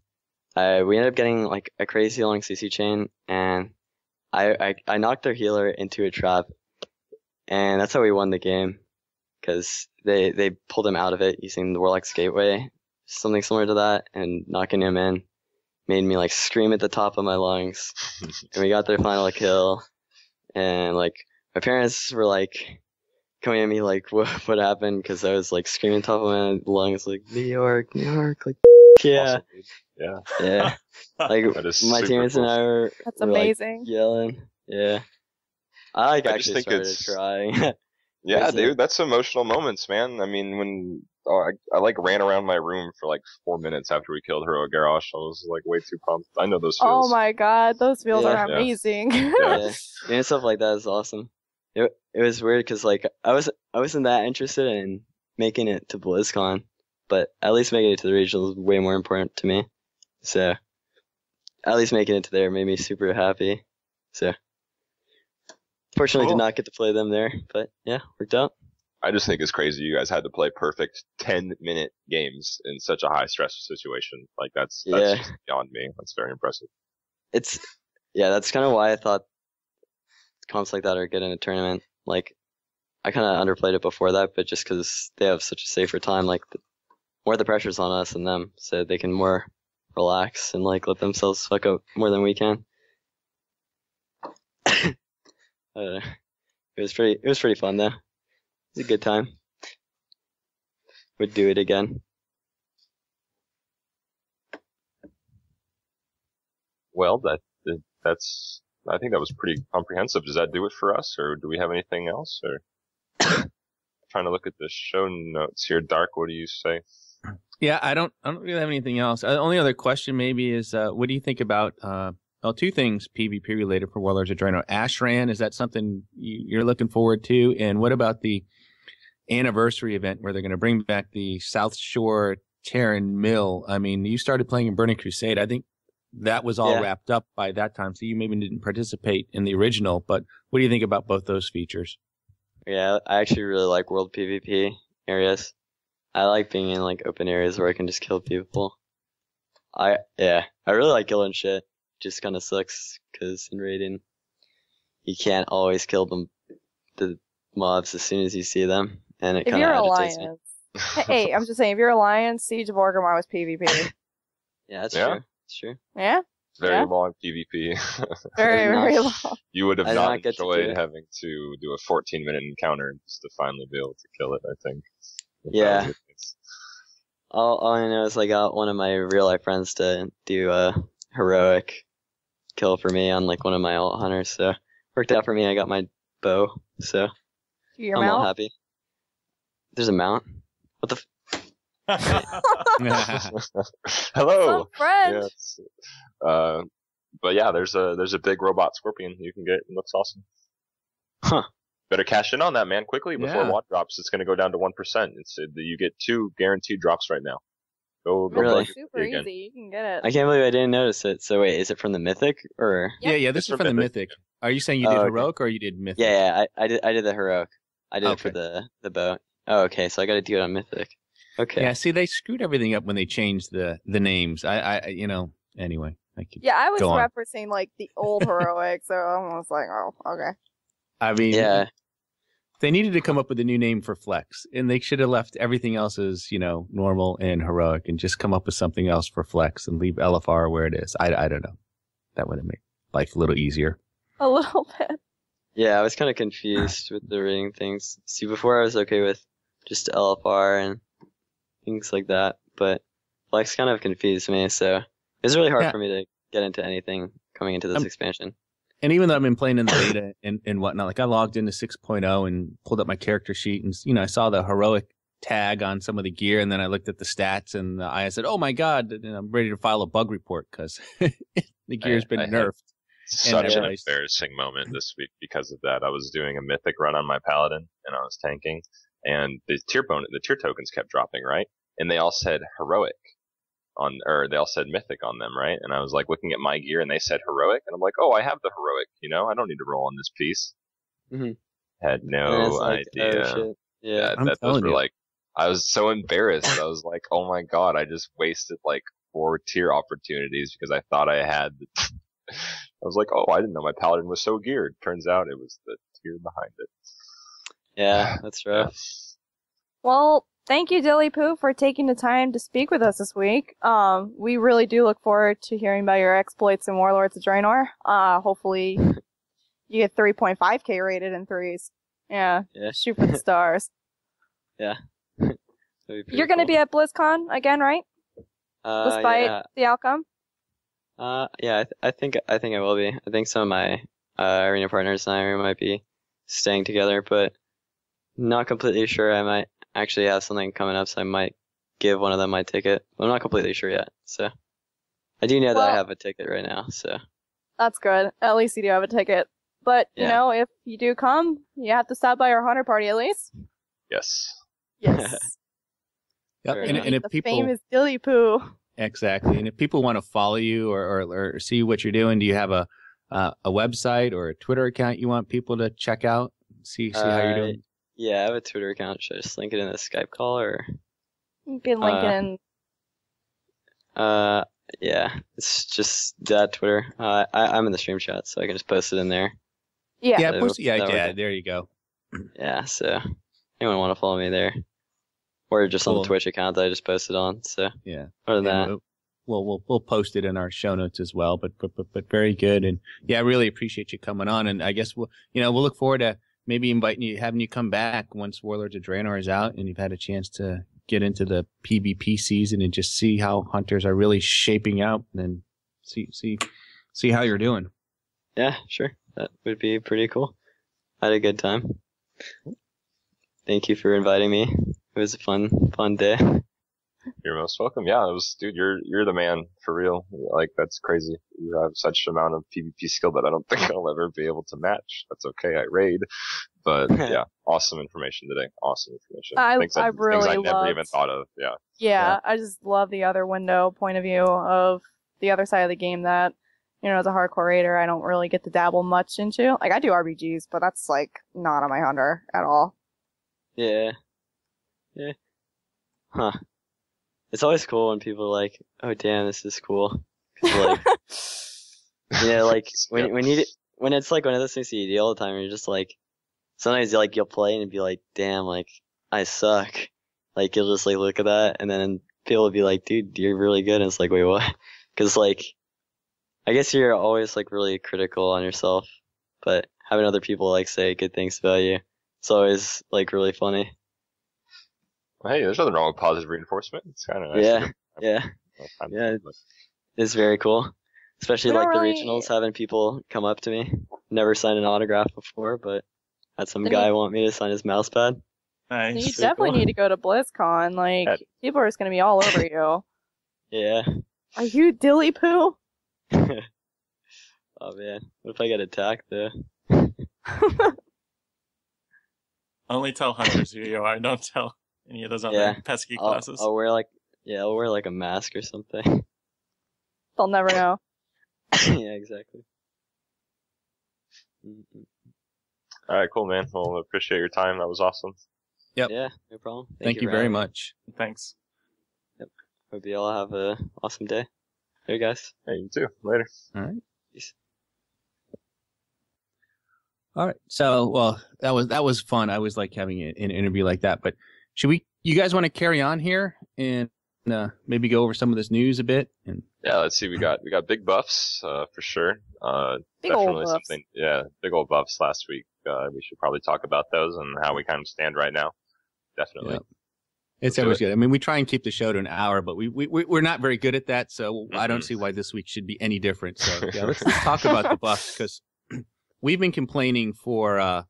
We ended up getting like a crazy long CC chain, and I knocked their healer into a trap, and that's how we won the game, because they pulled him out of it using the Warlock's Gateway, something similar to that, and knocking him in made me like scream at the top of my lungs, and we got their final kill, and like my parents were like coming at me like what happened, because I was like screaming top of my lungs like New York, like yeah. Awesome, yeah. Like my teammates and I were amazing. Like, yelling. Yeah. I actually started crying. Yeah, dude, that's emotional moments, man. I mean, when I like ran around my room for like 4 minutes after we killed Hero Garrosh, I was like way too pumped. I know those feels. Oh my god, those feels are amazing. Yeah. Doing stuff like that is awesome. It was weird because like I wasn't that interested in making it to BlizzCon, but at least making it to the regional is way more important to me. So at least making it to there made me super happy. So fortunately did not get to play them there, but yeah, worked out. I just think it's crazy you guys had to play perfect 10-minute games in such a high stress situation. Like that's just beyond me. That's very impressive. That's kind of why I thought comps like that are good in a tournament. Like I kind of underplayed it before that, but just because they have such a safer time, like more the pressure's on us than them, so they can more relax and like let themselves fuck up more than we can. I don't know. It was pretty fun though. It was a good time. Would do it again. Well, that's. I think that was pretty comprehensive. Does that do it for us, or do we have anything else? Or trying to look at the show notes here. Dark, what do you say? Yeah, I don't really have anything else. The only other question maybe is, what do you think about? Two things PvP related for Warlords of Draenor. Ashran, is that something you're looking forward to? And what about the anniversary event where they're going to bring back the South Shore Terran Mill? I mean, you started playing in Burning Crusade. I think that was all wrapped up by that time, so you maybe didn't participate in the original. But what do you think about both those features? Yeah, I actually really like world PvP areas. I like being in like open areas where I can just kill people. I really like killing shit. Just kind of sucks because in raiding, you can't always kill the mobs as soon as you see them, and it kind of agitates me. Hey, I'm just saying, if you're Alliance, Siege of Orgrimmar was PvP. Yeah, that's true. It's true. Yeah? Very Yeah. long PvP. Very, not- very long. You would have I did not not get to do enjoyed it. having to do a 14-minute encounter just to finally be able to kill it, I think. If that Yeah. was the case. All I know is I got one of my real life friends to do a heroic kill for me on like one of my alt hunters, so worked out for me. I got my bow, so Do your I'm all mount? happy. There's a mount. What the? Hello. Some friend. Yes. But yeah, there's a big robot scorpion you can get. It looks awesome. Huh. Better cash in on that, man, quickly before Yeah. WAT drops. It's going to go down to 1%. You get 2 guaranteed drops right now. Go Really? It's super again. easy. You can get it. I can't believe I didn't notice it. So wait, is it from the mythic or? Yep. Yeah, this It's is for the Mythic. mythic. Are you saying you did Oh, okay. heroic or you did mythic? Yeah, I did the heroic. I did it for Okay. the bow. Oh, okay. So I got to do it on mythic. Okay. Yeah, see, they screwed everything up when they changed the names. Anyway, I could. Yeah, I was Go on. referencing like the old heroic, so I was like, oh, okay. I mean, Yeah. they needed to come up with a new name for Flex, and they should have left everything else as normal and heroic, and just come up with something else for Flex and leave LFR where it is. I don't know. That would have made life a little easier. A little bit. Yeah, I was kind of confused with the rating things. See, before I was okay with just LFR and things like that, but Flex kind of confused me, so it was really hard Yeah. for me to get into anything coming into this expansion. And even though I've been playing in the beta and whatnot, like I logged into 6.0 and pulled up my character sheet, and I saw the heroic tag on some of the gear, and then I looked at the stats, and I said, "Oh my god!" And I'm ready to file a bug report because the gear's been I had nerfed. Such an everybody's- embarrassing moment this week because of that. I was doing a mythic run on my paladin and I was tanking, and the tier tokens kept dropping, right? And they all said heroic or they all said mythic on them, right? And I was like looking at my gear and they said heroic, and I'm like, oh, I have the heroic, I don't need to roll on this piece. Mhm. Had And no it's like, idea. oh shit. Yeah. I'm Those telling were you. like, I was so embarrassed. I was like, oh my god, I just wasted like 4 tier opportunities because I thought I had. I was like, oh, I didn't know my paladin was so geared. Turns out it was the tier behind it. Yeah, that's rough. Well, thank you, DillyPoo, for taking the time to speak with us this week. We really do look forward to hearing about your exploits in Warlords of Draenor. Hopefully you get 3.5k rated in 3s. Yeah, Yeah. shoot for the stars. That'd be pretty You're gonna cool. be at BlizzCon again, right? Despite yeah. the outcome? Yeah, I think I will be. I think some of my arena partners and I might be staying together, but not completely sure. I might actually have something coming up, so I might give one of them my ticket. I'm not completely sure yet, so I do know that I Well- have a ticket right now. So That's good. At least you do have a ticket. But, Yeah. if you do come, you have to stop by our Hunter party at least. Yes. Yes. Yep. Fair And, enough. and if The people famous DillyPoo. exactly, and if people want to follow you or see what you're doing, do you have a website or a Twitter account you want people to check out? See how you're doing. Yeah, I have a Twitter account. Should I just link it in the Skype call or? You can link it in. Yeah, it's just that Twitter. I'm in the stream chat, so I can just post it in there. Yeah. Yeah, that post, work- that yeah. work? There you go. Yeah, so anyone want to follow me there, or just on Cool. the Twitch account that I just posted on. So Yeah. other than And that, we'll post it in our show notes as well. But very good, and yeah, I really appreciate you coming on. And I guess we'll look forward to maybe having you come back once Warlords of Draenor is out and you've had a chance to get into the PvP season and just see how hunters are really shaping out, and then see how you're doing. yeah, sure, that would be pretty cool. I had a good time. Thank you for inviting me. It was a fun day. You're most welcome. Yeah, it was, dude. You're the man for real. Like, that's crazy. You have such amount of PvP skill that I don't think I'll ever be able to match. That's okay. I raid, but yeah, awesome information today. Awesome information. I things I really never loved- even thought of. Yeah. Yeah, I just love the other window point of view of the other side of the game that, as a hardcore raider, I don't really get to dabble much into. Like, I do RBGs, but that's, like, not on my Hunter at all. Yeah. Huh. It's always cool when people are like, "Oh, damn, this is cool." 'Cause, like, like when it's like one of those things that you do all the time, and you're just like, sometimes you'll play and be like, "Damn, like I suck." Like you'll just like look at that, and then people will be like, "Dude, you're really good." And it's like, wait, what? Because like, I guess you're always like really critical on yourself, but having other people like say good things about you, it's always like really funny. Hey, there's nothing wrong with positive reinforcement. It's kind of nice. Yeah. It's very cool. Especially We like don't the really- regionals, having people come up to me. Never signed an autograph before, but had some Then guy you- want me to sign his mouse pad. Nice. You so definitely cool. need to go to BlizzCon. Like, Yeah. people are just gonna be all over you. Yeah. Are you DillyPoo? Oh man, what if I get attacked though? Only tell hunters who you are. Don't tell any of those other Yeah. pesky I'll classes. wear like a mask or something. They'll never know. Yeah, exactly. Mm-mm. All right, cool, man. Well, appreciate your time. That was awesome. Yep. Yeah, no problem. Thank you for very having me. much. Thanks. Hope you all have a awesome day. Hey guys. Hey, you too. Later. All right. Peace. All right. So, well, that was fun. I always like having an interview like that. But you guys want to carry on here and maybe go over some of this news a bit? And Yeah, let's see. We got big buffs for sure. Big old Definitely buffs. something. Yeah, big old buffs last week. We should probably talk about those and how we kind of stand right now. Definitely. Yeah. It's Let's do always it. good. I mean, we try and keep the show to an hour, but we're not very good at that. So I don't Mhm. see why this week should be any different. So yeah, let's talk about the buffs because we've been complaining for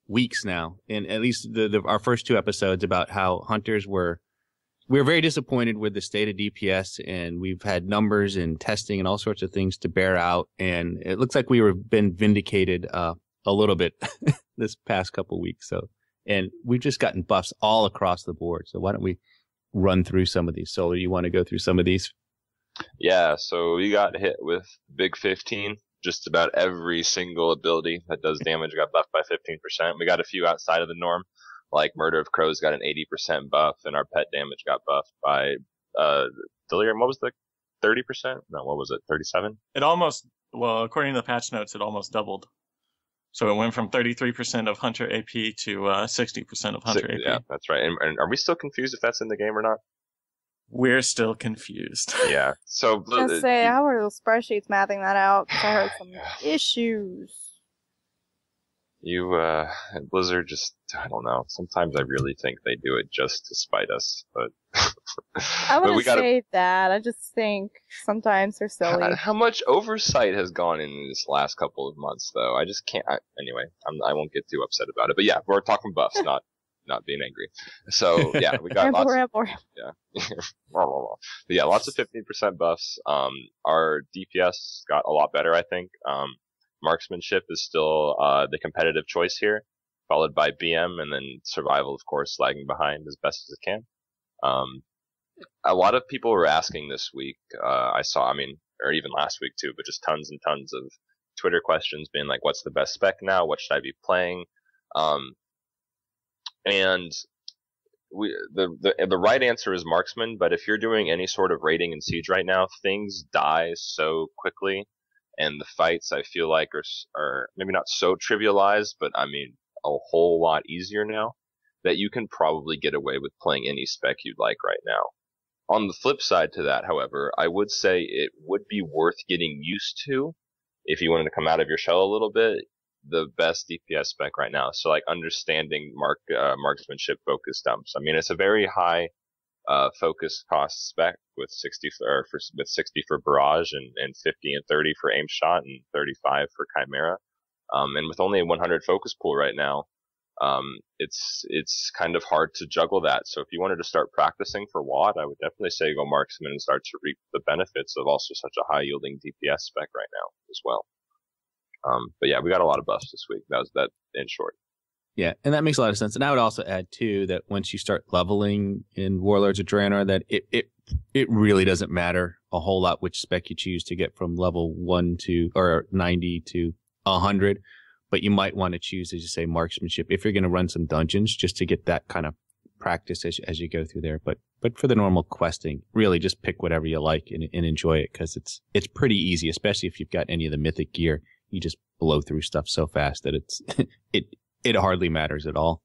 weeks now, and at least our first two episodes about how hunters we were very disappointed with the state of DPS, and we've had numbers and testing and all sorts of things to bear out, and it looks like we were been vindicated a little bit this past couple weeks. So. And we've just gotten buffs all across the board. So why don't we run through some of these? Solar, you want to go through some of these? Yeah, so we got hit with Big 15. Just about every single ability that does damage got buffed by 15%. We got a few outside of the norm, like Murder of Crows got an 80% buff, and our pet damage got buffed by Delirium. What was the 30%? No, what was it? 37? It almost, well, according to the patch notes, it almost doubled. So it went from 33% of Hunter AP to 60% of Hunter AP. Yeah, that's right. And are we still confused if that's in the game or not? We're still confused. Yeah. So Just say, how were those spreadsheets mapping that out? 'Cause I heard some issues. Blizzard just, I don't know. Sometimes I really think they do it just to spite us, but I but we wouldn't gotta, say that. I just think sometimes they're silly. how much oversight has gone in this last couple of months, though? I just can't. Anyway, I won't get too upset about it. But yeah, we're talking buffs, not being angry. So yeah, we got lots. Yeah. But yeah, lots of 15% buffs. Our DPS got a lot better, I think. Marksmanship is still the competitive choice here, followed by BM, and then survival, of course, lagging behind as best as it can. A lot of people were asking this week, or even last week too, but just tons and tons of Twitter questions being like, what's the best spec now? What should I be playing? And the right answer is Marksman, but if you're doing any sort of raiding and siege right now, things die so quickly, and the fights I feel like are maybe not so trivialized, but I mean a whole lot easier now, that you can probably get away with playing any spec you'd like right now. On the flip side to that, however, I would say it would be worth getting used to if you wanted to come out of your shell a little bit. The best DPS spec right now. So like understanding marksmanship focus dumps. I mean, it's a very high focus cost spec with 60 for barrage and 50 and 30 for aim shot and 35 for chimera. And with only a 100 focus pool right now, it's kind of hard to juggle that. So if you wanted to start practicing for WoD, I would definitely say go marksman and start to reap the benefits of also such a high yielding DPS spec right now as well. But yeah, we got a lot of buffs this week. That was that in short. Yeah, and that makes a lot of sense. And I would also add too that once you start leveling in Warlords of Draenor, that it really doesn't matter a whole lot which spec you choose to get from level 1 to or 90 to 100. But you might want to choose, as you say, marksmanship if you're going to run some dungeons, just to get that kind of practice as you go through there. But for the normal questing, really just pick whatever you like and enjoy it, because it's pretty easy, especially if you've got any of the mythic gear. You just blow through stuff so fast that it hardly matters at all.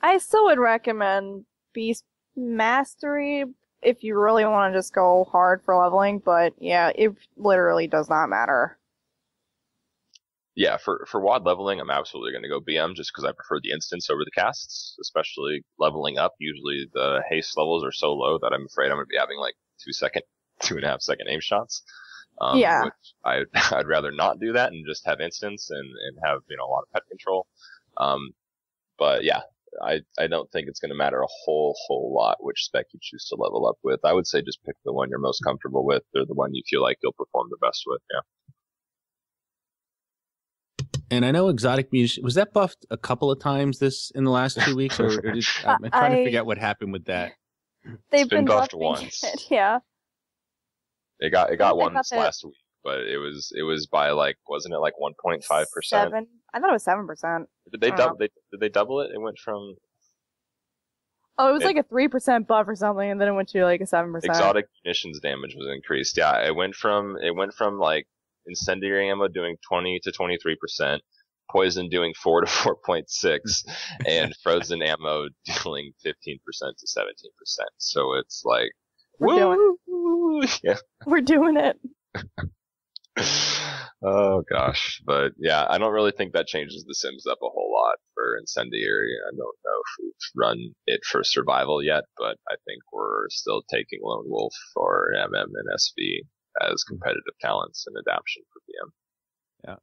I still would recommend Beast Mastery if you really want to just go hard for leveling, but yeah, it literally does not matter. Yeah, for WoD leveling, I'm absolutely going to go BM just because I prefer the instance over the casts, especially leveling up. Usually the haste levels are so low that I'm afraid I'm going to be having like 2.5 second aim shots. Yeah. Which I'd rather not do that and just have instance and have, a lot of pet control. But yeah, I don't think it's going to matter a whole lot which spec you choose to level up with. I would say just pick the one you're most comfortable with or the one you feel like you'll perform the best with. Yeah. And I know Exotic Musician, was that buffed a couple of times in the last 2 weeks? Or I'm trying to figure out what happened with that. They've been buffed buffing once. it, yeah. It got one this last week, but it was by like, wasn't it like 1.5%? I thought it was 7%. Did they double it? It went from Oh, it was like a 3% buff or something, and then it went to like a 7%. Exotic munitions damage was increased. Yeah, it went from like incendiary ammo doing 20 to 23%, poison doing 4 to 4.6, and frozen ammo dealing 15% to 17%. So it's like, yeah, we're doing it. Oh gosh, but yeah, I don't really think that changes the Sims up a whole lot for incendiary. I don't know if we've run it for survival yet, but I think we're still taking Lone Wolf or MM and SV as competitive talents and adaption for BM. Yeah,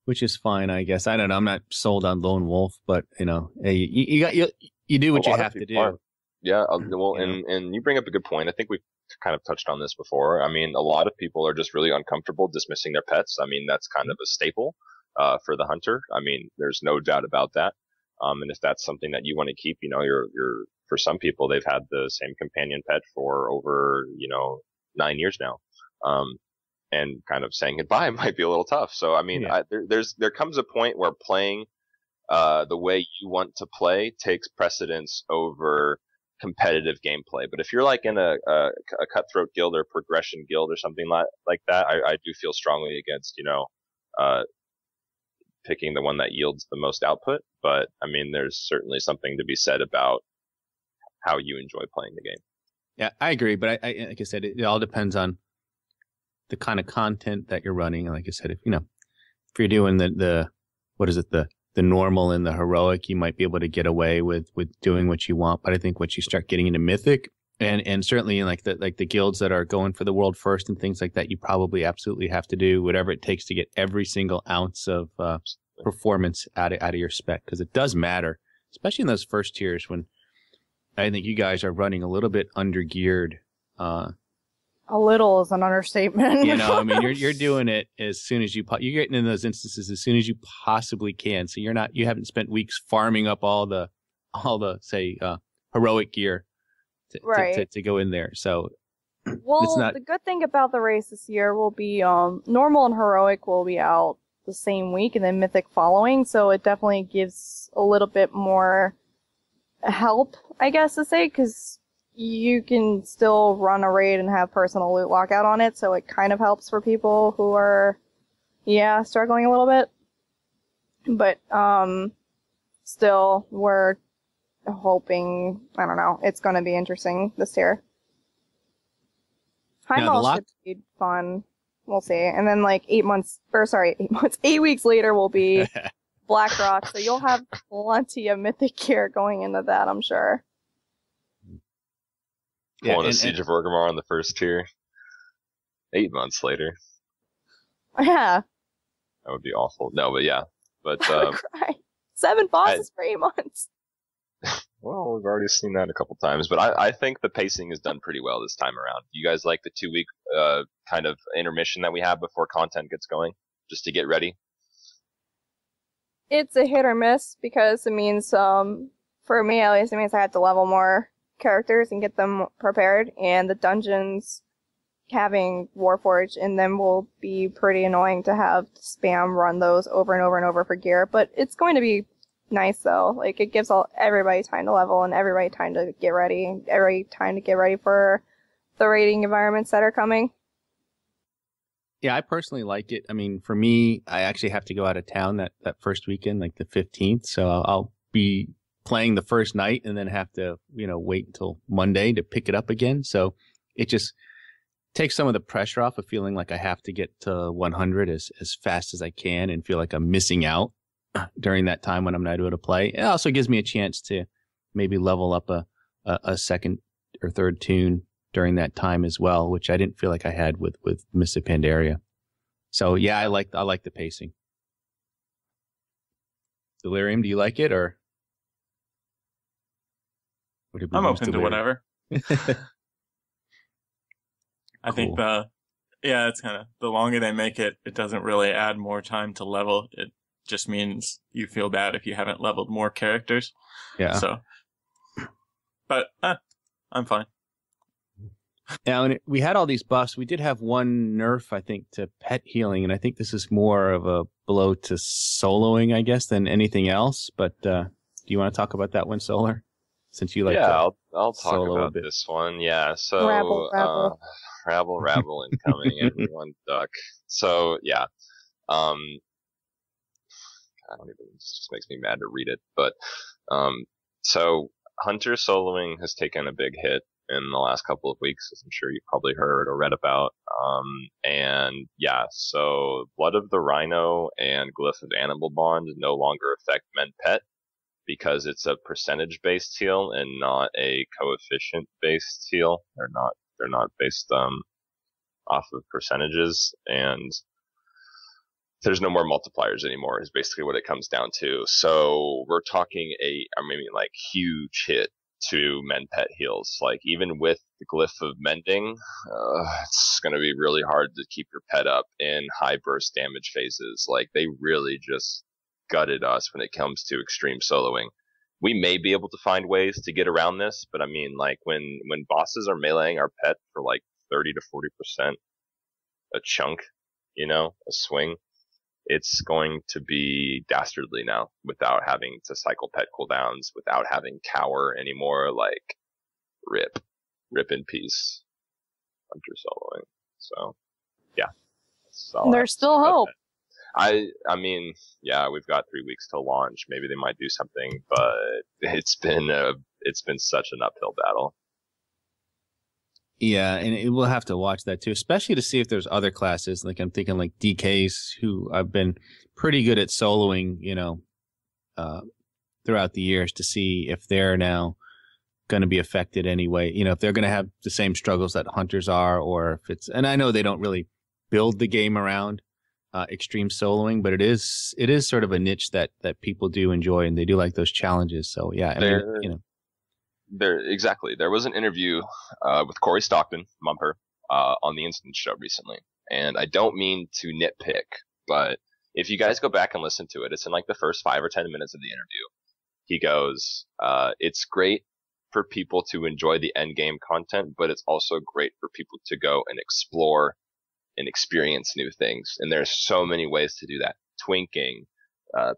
which is fine, I guess. I don't know. I'm not sold on Lone Wolf, but hey, you do what you have to do. Yeah, well, and you bring up a good point. I think we've kind of touched on this before. I mean, a lot of people are just really uncomfortable dismissing their pets. I mean, that's kind of a staple for the hunter. I mean, there's no doubt about that. And if that's something that you want to keep, you're for some people they've had the same companion pet for over 9 years now. And kind of saying goodbye might be a little tough. So I mean, yeah. There comes a point where playing the way you want to play takes precedence over competitive gameplay. But if you're like in a cutthroat guild or progression guild or something like that, I do feel strongly against picking the one that yields the most output. But I mean, there's certainly something to be said about how you enjoy playing the game. Yeah, I agree. But I like I said, it all depends on the kind of content that you're running. And like I said, if you're doing the normal and the heroic, you might be able to get away with doing what you want. But I think once you start getting into mythic and certainly in like the guilds that are going for the world first and things like that, you probably absolutely have to do whatever it takes to get every single ounce of performance out of your spec, because it does matter, especially in those first tiers when I think you guys are running a little bit under geared. A little is an understatement. I mean, you're doing it as soon as you're getting in those instances as soon as you possibly can. So you haven't spent weeks farming up all the say heroic gear to go in there. So well, the good thing about the race this year will be normal and heroic will be out the same week, and then mythic following. So it definitely gives a little bit more help, I guess to say, because you can still run a raid and have personal loot lockout on it, so it kind of helps for people who are, struggling a little bit. But, still, we're hoping, I don't know, it's gonna be interesting this year. Heimdall should be fun. We'll see. And then, 8 weeks later will be Blackrock, so you'll have plenty of mythic gear going into that, I'm sure. Pulling a Siege of Orgrimmar on the first tier 8 months later. Yeah. That would be awful. No, but yeah. But I would cry. 7 bosses for 8 months. Well, we've already seen that a couple times, but I think the pacing is done pretty well this time around. You guys like the 2 week kind of intermission that we have before content gets going, just to get ready? It's a hit or miss because it means, for me at least, it means I had to level more characters and get them prepared, and the dungeons having Warforged in them will be pretty annoying to have spam run those over and over and over for gear, but it's going to be nice though. Like, it gives everybody time to level and everybody time to get ready, for the raiding environments that are coming. Yeah, I personally like it. I mean, for me, I actually have to go out of town that first weekend, like the 15th, so I'll be playing the first night and then have to, wait until Monday to pick it up again. So it just takes some of the pressure off of feeling like I have to get to 100 as fast as I can and feel like I'm missing out during that time when I'm not able to play. It also gives me a chance to maybe level up a second or third tune during that time as well, which I didn't feel like I had with Mists of Pandaria. So yeah, I like the pacing. Delirium, do you like it, or? I'm open to whatever. I Cool. think it's kind of, the longer they make it, it doesn't really add more time to level. It just means you feel bad if you haven't leveled more characters. Yeah. So, but I'm fine. Now, we had all these buffs. We did have one nerf, I think, to pet healing, and I think this is more of a blow to soloing, I guess, than anything else. But do you want to talk about that one, Solar? Since you like I'll talk solo a about bit. this one. Yeah, so rabble incoming, everyone duck. So yeah, I don't even. It just makes me mad to read it. But so Hunter soloing has taken a big hit in the last couple of weeks, as I'm sure you've probably heard or read about. And yeah, so Blood of the Rhino and Glyph of Animal Bond no longer affect Men Pet, because it's a percentage-based heal and not a coefficient-based heal. They're not based off of percentages, and there's no more multipliers anymore. Is basically what it comes down to. So we're talking like huge hit to Men Pet heals. Like even with the Glyph of Mending, it's going to be really hard to keep your pet up in high burst damage phases. Like they really just gutted us when it comes to extreme soloing. We may be able to find ways to get around this, but I mean, like when bosses are meleeing our pet for like 30 to 40% a chunk, a swing, it's going to be dastardly now without having to cycle pet cooldowns, without having cower anymore. Like rip in peace, Hunter soloing. So yeah, There's still hope. I mean, yeah, we've got 3 weeks till launch. Maybe they might do something, but it's been such an uphill battle. Yeah, and we'll have to watch that too, especially to see if there's other classes. Like I'm thinking like DKs, who I've been pretty good at soloing, throughout the years, to see if they're now going to be affected anyway. If they're going to have the same struggles that Hunters are, or if it's, and I know they don't really build the game around extreme soloing, but it is sort of a niche that people do enjoy, and they do like those challenges. So yeah, Exactly. There was an interview with Corey Stockton, Mumper, on the Instant Show recently, and I don't mean to nitpick, but if you guys go back and listen to it, it's in like the first 5 or 10 minutes of the interview. He goes, it's great for people to enjoy the end game content, but it's also great for people to go and explore and experience new things. And there's so many ways to do that. Twinking,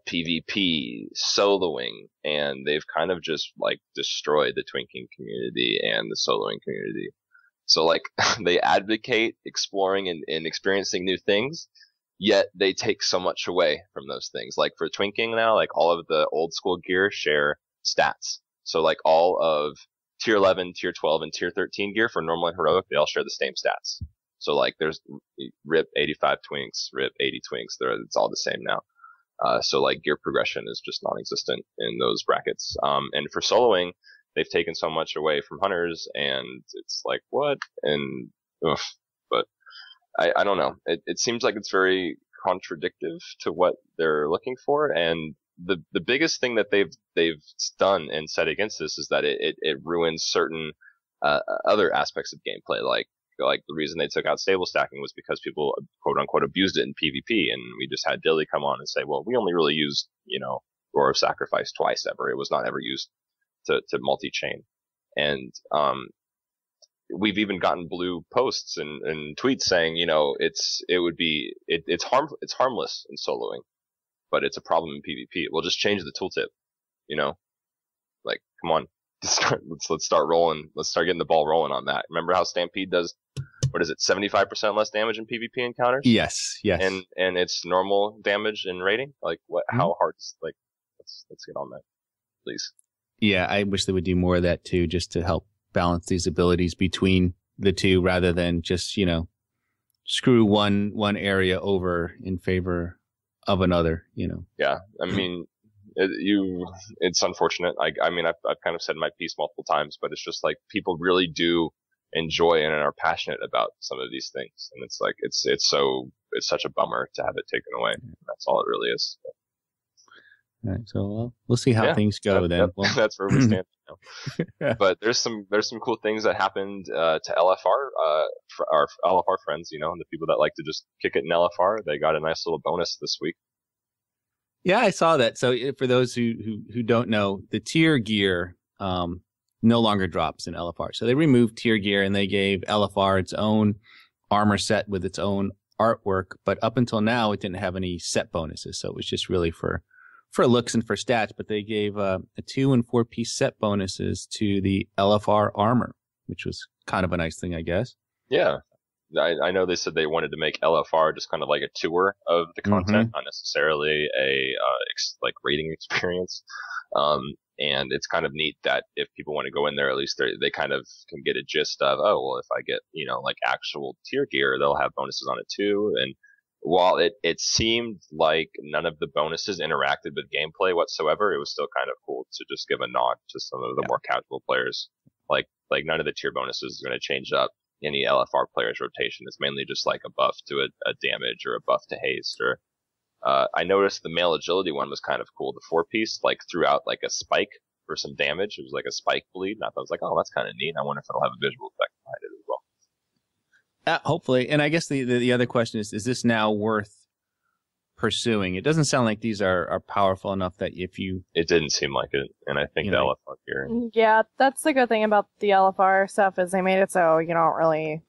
PvP, soloing, and they've kind of just like destroyed the twinking community and the soloing community. So like they advocate exploring and experiencing new things, yet they take so much away from those things. Like for twinking now, like all of the old school gear share stats. So like all of tier 11, tier 12, and tier 13 gear for normal and heroic, they all share the same stats. So like there's rip 85 twinks, rip 80 twinks, it's all the same now. So like gear progression is just non-existent in those brackets. And for soloing, they've taken so much away from hunters, and it's like, what? And, but I don't know. It seems like it's very contradictive to what they're looking for. And the biggest thing that they've done and set against this is that it ruins certain, other aspects of gameplay. Like the reason they took out stable stacking was because people quote unquote abused it in PvP, and we just had Dilly come on and say, well, we only really used, Roar of Sacrifice twice ever. It was not ever used to multi-chain. And, we've even gotten blue posts and tweets saying, it's harmless in soloing, but it's a problem in PvP. We'll just change the tooltip, like, come on, let's start rolling. Let's start getting the ball rolling on that. Remember how Stampede does, 75% less damage in PvP encounters? Yes. And it's normal damage in rating? Like what, how hard is, like, let's get on that, please. Yeah, I wish they would do more of that too, just to help balance these abilities between the two, rather than just screw one area over in favor of another. Yeah, I mean, it's unfortunate. I mean, I've kind of said my piece multiple times, but it's just like people really do enjoy and are passionate about some of these things, and it's like it's such a bummer to have it taken away. That's all it really is. All right, so we'll see how things go then. Yep, that's where we stand now. But there's some cool things that happened to LFR, for our LFR friends, and the people that like to just kick it in LFR. They got a nice little bonus this week. Yeah, I saw that. So for those who don't know, the tier gear no longer drops in LFR. So they removed tier gear and they gave LFR its own armor set with its own artwork. But up until now, it didn't have any set bonuses. So it was just really for looks and for stats. But they gave a 2 and 4 piece set bonuses to the LFR armor, which was kind of a nice thing, I guess. Yeah. I know they said they wanted to make LFR just kind of like a tour of the content, not necessarily a rating experience. And it's kind of neat that if people want to go in there, at least they kind of can get a gist of, oh, well, if I get, like actual tier gear, they'll have bonuses on it too. And while it seemed like none of the bonuses interacted with gameplay whatsoever, it was still kind of cool to just give a nod to some of the more casual players. Like none of the tier bonuses is going to change up any LFR player's rotation. It's mainly just like a buff to a damage or a buff to haste. Or I noticed the male agility one was kind of cool. The 4-piece threw out like a spike for some damage. It was like a spike bleed, and I was like, oh, that's kind of neat. I wonder if it'll have a visual effect behind it as well. Hopefully. And I guess the other question is this now worth pursuing? It doesn't sound like these are powerful enough that if you... It didn't seem like it, and I think the LFR here... Yeah, that's the good thing about the LFR stuff is they made it so you don't really...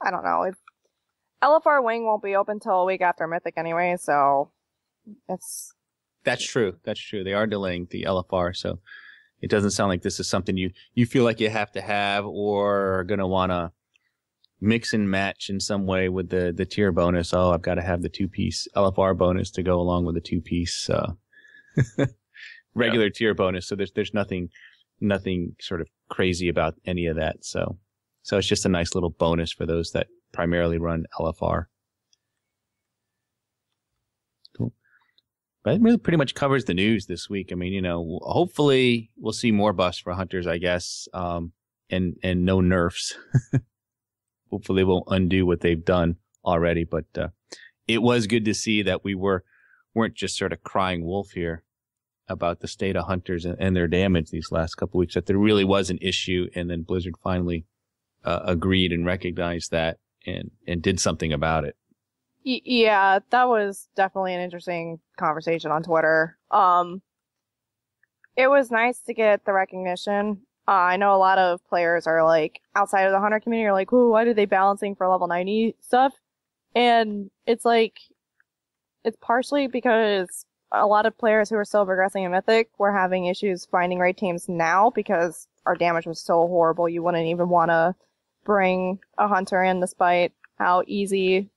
I don't know. LFR Wing won't be open till a week after Mythic anyway, so it's... That's true. They are delaying the LFR, so it doesn't sound like this is something you feel like you have to have or are going to want to mix and match in some way with the tier bonus. Oh, I've got to have the 2-piece LFR bonus to go along with the 2-piece regular tier bonus. So there's nothing sort of crazy about any of that. So it's just a nice little bonus for those that primarily run LFR. Cool. But it really pretty much covers the news this week. I mean, hopefully we'll see more buffs for hunters, I guess, and no nerfs. Hopefully they won't undo what they've done already. But it was good to see that we weren't just sort of crying wolf here about the state of hunters and their damage these last couple of weeks, that there really was an issue. And then Blizzard finally agreed and recognized that and did something about it. Yeah, that was definitely an interesting conversation on Twitter. It was nice to get the recognition. I know a lot of players are outside of the hunter community are ooh, why are they balancing for level 90 stuff? And it's it's partially because a lot of players who are still progressing in Mythic were having issues finding raid teams now because our damage was so horrible you wouldn't even want to bring a hunter in, despite how easy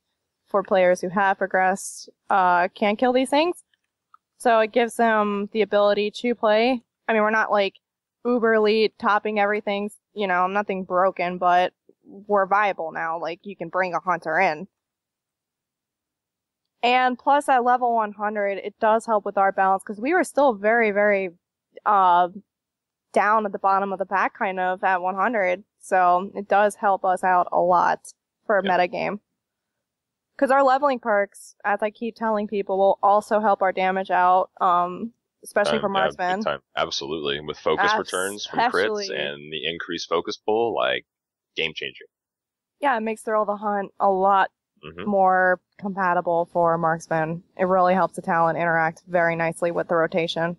for players who have progressed can kill these things. So it gives them the ability to play. I mean, we're not uber elite topping everything, nothing broken, but we're viable now. You can bring a hunter in. And plus at level 100, it does help with our balance because we were still very, very down at the bottom of the pack kind of at 100. So it does help us out a lot for a metagame. Because our leveling perks, as I keep telling people, will also help our damage out, especially for marksmen. Yeah, absolutely. With focus returns from crits and the increased focus pull, game changer. Yeah, it makes Thrill of the Hunt a lot more compatible for marksmen. It really helps the talent interact very nicely with the rotation.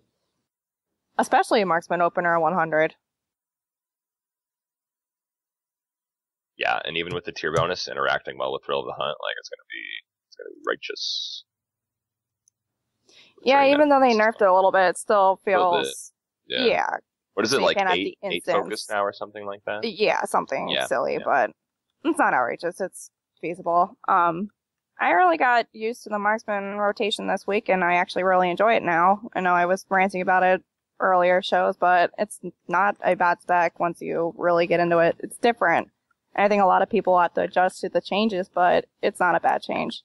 Especially a marksman opener 100. Yeah, and even with the tier bonus, interacting well with Thrill of the Hunt, it's gonna be righteous. Yeah, even though they nerfed it a little bit, it still feels... Yeah. What is it, 8 focus now or something like that? Yeah, something silly, but it's not outrageous. It's feasible. I really got used to the marksman rotation this week, and I actually really enjoy it now. I know I was ranting about it earlier shows, but it's not a bad spec once you really get into it. It's different. And I think a lot of people have to adjust to the changes, but it's not a bad change.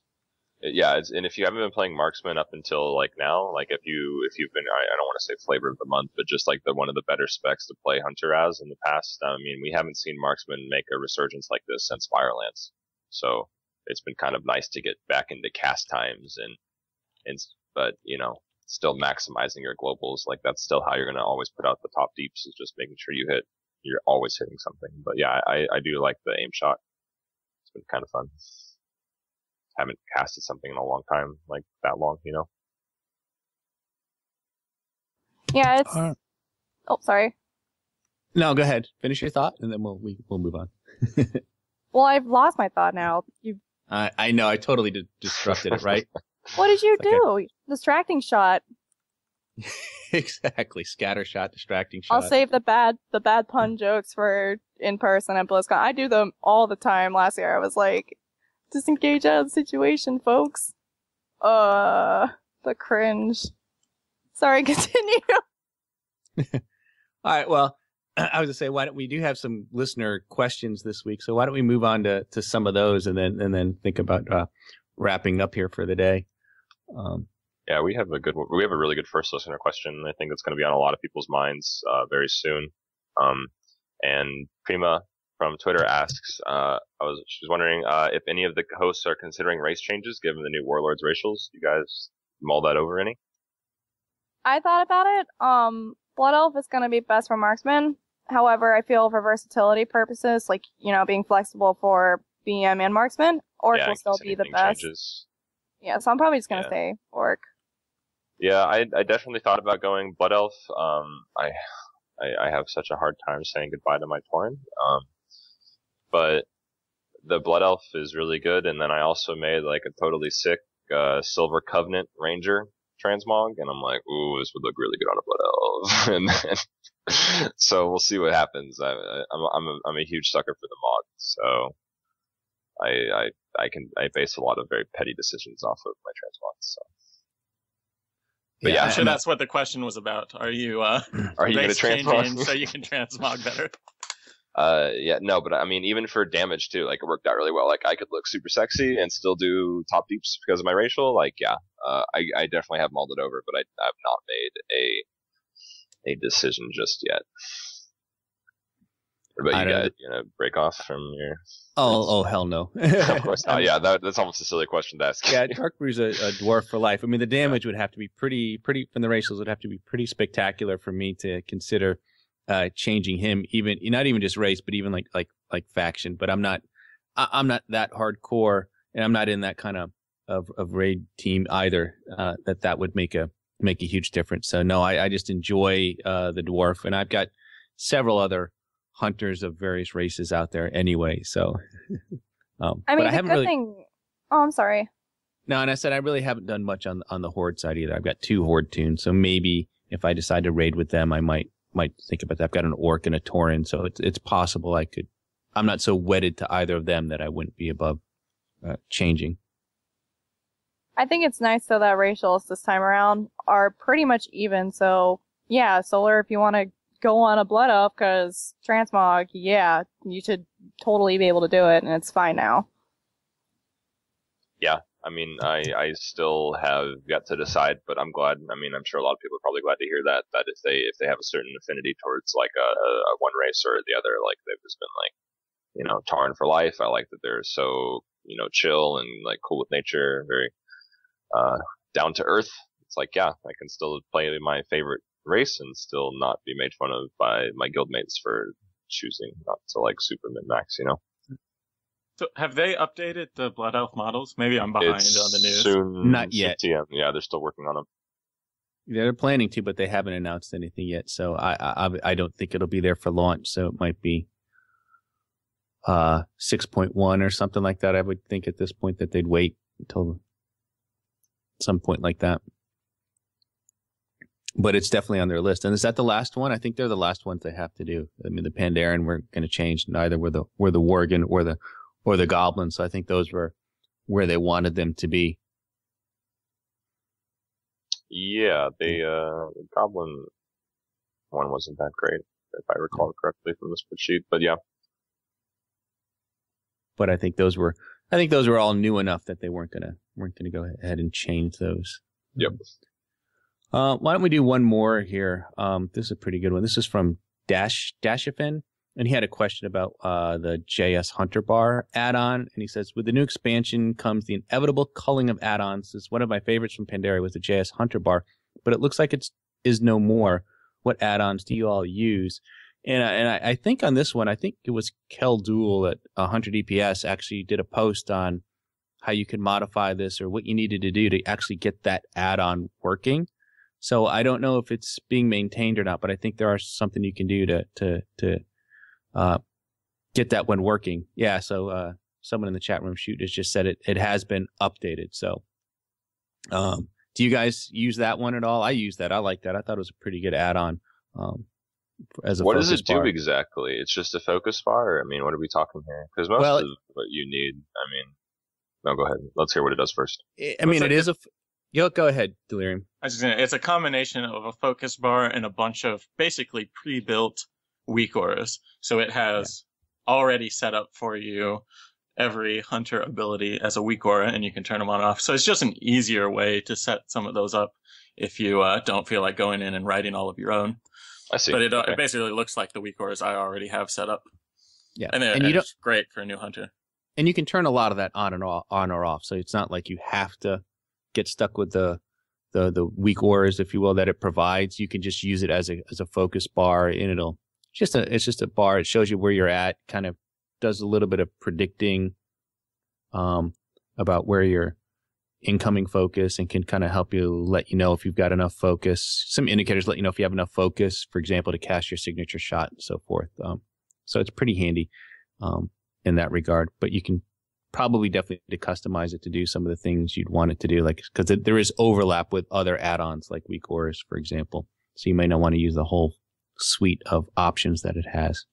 Yeah, and if you haven't been playing Marksman up until like now, like if you've been, I don't want to say flavor of the month, but just like one of the better specs to play Hunter as in the past. I mean, we haven't seen Marksman make a resurgence like this since Firelance, so it's been kind of nice to get back into cast times but still maximizing your globals. Like that's still how you're gonna always put out the top deeps, is just making sure you're always hitting something. But yeah, I do like the aim shot. It's been kind of fun. Haven't casted something in a long time, like that long, Yeah, it's. Oh, sorry. No, go ahead. Finish your thought, and then we'll move on. Well, I've lost my thought now. I know. I totally disrupted it, right? What did you do? Distracting shot. Exactly. Scatter shot, distracting shot. I'll save the bad pun jokes for in person at BlizzCon. I do them all the time. Last year, I was like, disengage out of the situation, folks. The cringe. Sorry, continue. All right. Well, I was gonna say, we do have some listener questions this week, so why don't we move on to some of those, and then think about wrapping up here for the day. Yeah, we have a really good first listener question. I think it's going to be on a lot of people's minds very soon. And Prima from Twitter asks, she's wondering if any of the hosts are considering race changes given the new Warlords racials. You guys mull that over any? I thought about it. Blood Elf is going to be best for Marksman. However, I feel for versatility purposes, like, being flexible for BM and Marksman, Orc will still be the best. Changes. Yeah, so I'm probably just going to say Orc. Yeah, I definitely thought about going Blood Elf. I have such a hard time saying goodbye to my Tauren. But the Blood Elf is really good, and then I also made like a totally sick Silver Covenant Ranger transmog, and I'm like, ooh, this would look really good on a Blood Elf. And then, so we'll see what happens. I'm a huge sucker for the mod, so I base a lot of very petty decisions off of my transmogs. So. But yeah, I'm sure that's what the question was about. Are you going to transmog so you can transmog better? Yeah, no, but I mean, even for damage too, like it worked out really well. Like I could look super sexy and still do top deeps because of my racial. Like, yeah, I definitely have mulled it over, but I've not made a decision just yet. What about you guys? You gonna break off from your? Oh, hell no! Of course not. Yeah, that's almost a silly question to ask. Yeah, Darkbrew's a dwarf for life. I mean, the damage would have to be pretty from the racials would have to be pretty spectacular for me to consider changing him. Even not even just race, but even like faction. But I'm not that hardcore, and I'm not in that kind of raid team either. That would make a huge difference. So no, I just enjoy the dwarf, and I've got several other hunters of various races out there anyway, so I mean, the good thing. Oh, I'm sorry. No, and I said I really haven't done much on the horde side either. I've got 2 horde tunes, so maybe if I decide to raid with them, I might think about that. I've got an orc and a tauren, so it's possible I could. I'm not so wedded to either of them that I wouldn't be above changing. I think it's nice though that racials this time around are pretty much even. So yeah, Solar, if you want to go on a Blood Elf, because transmog, yeah, you should totally be able to do it, and it's fine now. Yeah, I mean, I still have yet to decide, but I'm glad. I mean, I'm sure a lot of people are probably glad to hear that if they have a certain affinity towards like a one race or the other, like they've just been like, Tauren for life. I like that they're so chill and like cool with nature, very down to earth. It's like, yeah, I can still play my favorite race and still not be made fun of by my guildmates for choosing not to like super min-max, So have they updated the Blood Elf models? Maybe I'm behind on the news. Soon, not yet. Yeah, they're still working on them. Yeah, they're planning to, but they haven't announced anything yet. So I don't think it'll be there for launch. So it might be 6.1 or something like that. I would think at this point that they'd wait until some point like that. But it's definitely on their list. And is that the last one? I think they're the last ones they have to do. I mean, the Pandaren weren't going to change. Neither were the Worgen or the Goblins. So I think those were where they wanted them to be. Yeah, the Goblin. one wasn't that great, if I recall correctly from the spreadsheet. But yeah. But I think those were all new enough that they weren't gonna go ahead and change those. Yep. Why don't we do one more here? This is a pretty good one. This is from Dashifin, and he had a question about the JS Hunter Bar add-on, and he says, with the new expansion comes the inevitable culling of add-ons. This is one of my favorites from Pandaria was the JS Hunter Bar, but it looks like it is no more. What add-ons do you all use? And I think on this one, I think it was Kel Duel at Hunter DPS actually did a post on how you could modify this or what you needed to do to actually get that add-on working. So I don't know if it's being maintained or not, but I think there are something you can do to get that one working. Yeah. So someone in the chat room, Shoot, has just said it has been updated. So do you guys use that one at all? I use that. I like that. I thought it was a pretty good add-on. As a what does it do bar. exactly? It's just a focus bar? I mean, what are we talking here? Because most of what you need, I mean, no, go ahead. Let's hear what it does first. I mean, it is a... go ahead, Delirium. It's a combination of a focus bar and a bunch of basically pre-built weak auras. So it has already set up for you every hunter ability as a weak aura, and you can turn them on and off. So it's just an easier way to set some of those up if you don't feel like going in and writing all of your own. I see. But it basically looks like the weak auras I already have set up. Yeah, and it's great for a new hunter. And you can turn a lot of that on or off. So it's not like you have to get stuck with the weak auras, if you will, that it provides. You can just use it as a focus bar, and it's just a bar. It shows you where you're at, kind of does a little bit of predicting about where your incoming focus, and can kind of help you let you know if you've got enough focus. Some indicators let you know if you have enough focus, for example, to cast your signature shot and so forth. So it's pretty handy in that regard, but you can probably definitely customize it to do some of the things you'd want it to do, like, because there is overlap with other add-ons like weak auras, for example. So you may not want to use the whole suite of options that it has.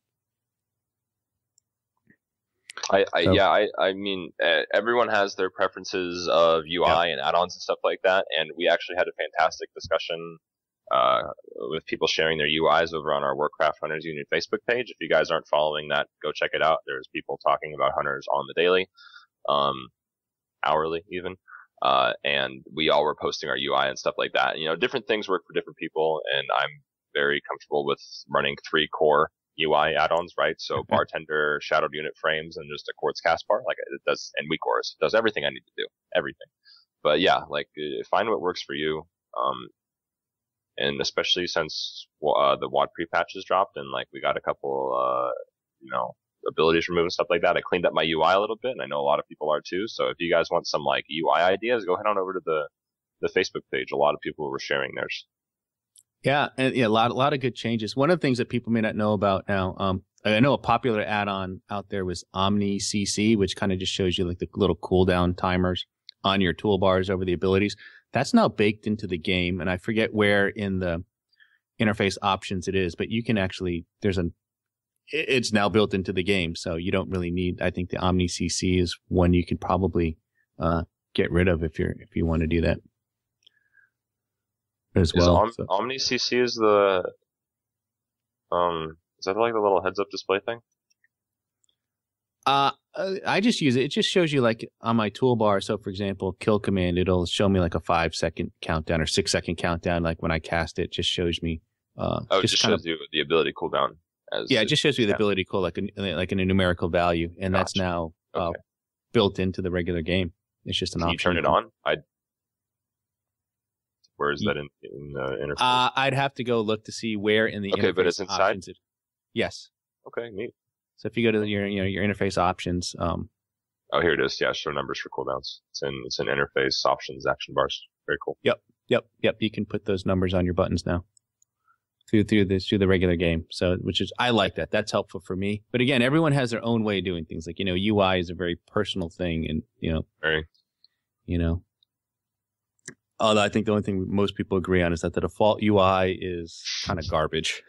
I mean, everyone has their preferences of UI and add-ons and stuff like that, and we actually had a fantastic discussion with people sharing their UIs over on our Warcraft Hunters Union Facebook page. If you guys aren't following that, go check it out. There's people talking about hunters on the daily, hourly even, and we all were posting our UI and stuff like that. You know, different things work for different people, and I'm very comfortable with running 3 core UI add-ons, right? So bartender, shadowed unit frames, and just a quartz cast bar, like it does, and weak auras. It does everything I need to do, everything. But yeah, like find what works for you. And especially since the WAD pre-patches dropped, and like we got a couple, abilities removed and stuff like that. I cleaned up my UI a little bit, and I know a lot of people are too. So if you guys want some like UI ideas, go head on over to the Facebook page. A lot of people were sharing theirs. Yeah, and a lot of good changes. One of the things that people may not know about now, I know a popular add-on out there was Omni CC, which kind of just shows you like the little cooldown timers on your toolbars over the abilities. That's now baked into the game, and I forget where in the interface options it is, but you can actually it's now built into the game, so you don't really need. I think the Omni CC is one you could probably get rid of if you want to do that as well. Omni CC is the is that like the little heads up display thing? I just use it. It just shows you like on my toolbar. So for example, kill command, it'll show me like a 5-second countdown or 6-second countdown. Like when I cast it, just shows me. It just shows you the ability cooldown. It just shows you the ability cool like in a numerical value, and that's now built into the regular game. It's just an option. Can you turn it on? Where is that in the interface? I'd have to go look to see where in the interface. Okay, but it's inside. Yes. Okay, neat. So if you go to your interface options, oh, here it is. Yeah, show numbers for cooldowns. It's in interface options action bars. Very cool. Yep. You can put those numbers on your buttons now through the regular game. So I like that. That's helpful for me. But again, everyone has their own way of doing things. Like UI is a very personal thing, and very. Although I think the only thing most people agree on is that the default UI is kind of garbage.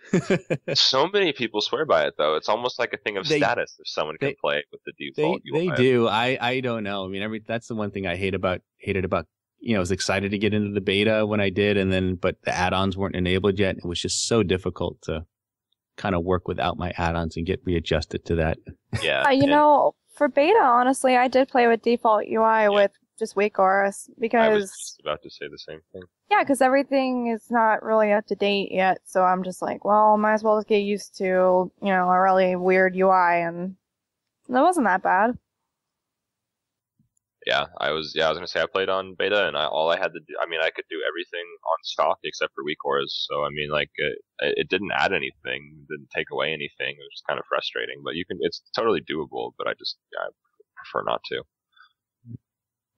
So many people swear by it, though. It's almost like a thing of status if someone can play it with the default UI. They do. I don't know. I mean, that's the one thing I hated about was excited to get into the beta when I did, but the add-ons weren't enabled yet. It was just so difficult to kind of work without my add-ons and get readjusted to that. Yeah. For beta, honestly, I did play with default UI with just WeakOS because I was just about to say the same thing. Yeah, because everything is not really up to date yet, so I'm just like, well, might as well just get used to, a really weird UI, and it wasn't that bad. Yeah, I was gonna say I played on beta, and all I had to do, I could do everything on stock except for WeakOS. So it didn't add anything, didn't take away anything. It was kind of frustrating, but it's totally doable. But I prefer not to.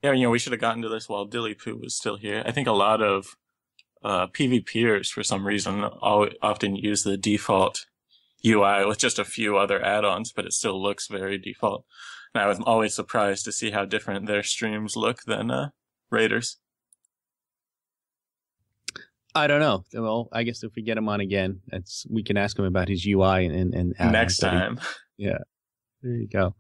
Yeah, we should have gotten to this while DillyPoo was still here. I think a lot of PvPers, for some reason, often use the default UI with just a few other add-ons, but it still looks very default. And I was always surprised to see how different their streams look than Raiders. I don't know. Well, I guess if we get him on again, we can ask him about his UI and next time. Yeah, there you go.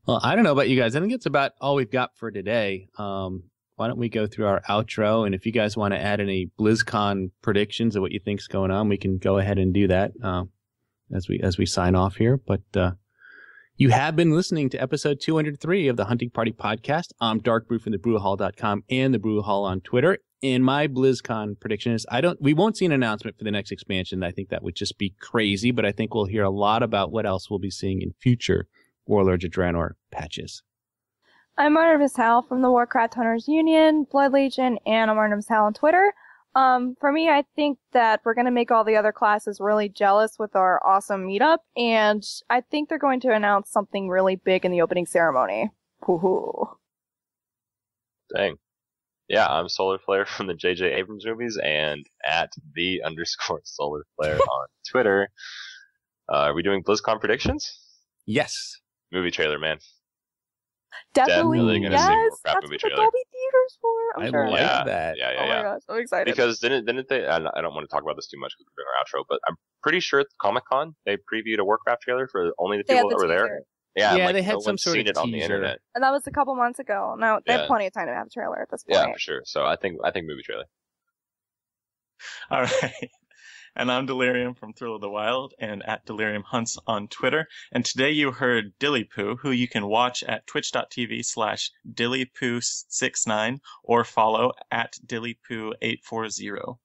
Well, I don't know about you guys. I think it's about all we've got for today. Why don't we go through our outro? And if you guys want to add any BlizzCon predictions of what you think's going on, we can go ahead and do that as we sign off here. But you have been listening to episode 203 of the Hunting Party Podcast. I'm Dark Brew from thebrewhall.com and the Brew Hall on Twitter. And my BlizzCon prediction is we won't see an announcement for the next expansion. I think that would just be crazy, but I think we'll hear a lot about what else we'll be seeing in future Warlords of Draenor patches. I'm Artemis Hal from the Warcraft Hunters Union, Blood Legion, and I'm Artemis Hal on Twitter. For me, I think that we're going to make all the other classes really jealous with our awesome meetup, and I think they're going to announce something really big in the opening ceremony. Woohoo. Dang. Yeah, I'm Solar Flare from the J.J. Abrams movies and at @the_Solar Flare on Twitter. Are we doing BlizzCon predictions? Yes. Movie trailer, man. Definitely gonna yes. see Warcraft That's movie what trailer. the Dolby Theater's for. I'm sure. like that. Yeah. Oh my gosh, I'm excited. Because didn't they? I don't want to talk about this too much because we're doing our outro, but I'm pretty sure at Comic-Con they previewed a Warcraft trailer for only the people that were there. Yeah, they had some sort of seen it on the teaser. internet. And that was a couple months ago. No, they have plenty of time to have a trailer at this point. Yeah, for sure. So I think movie trailer. All right. And I'm Delirium from Thrill of the Wild and at Delirium Hunts on Twitter. And today you heard DillyPoo, who you can watch at twitch.tv/DillyPoo69 or follow at DillyPoo840.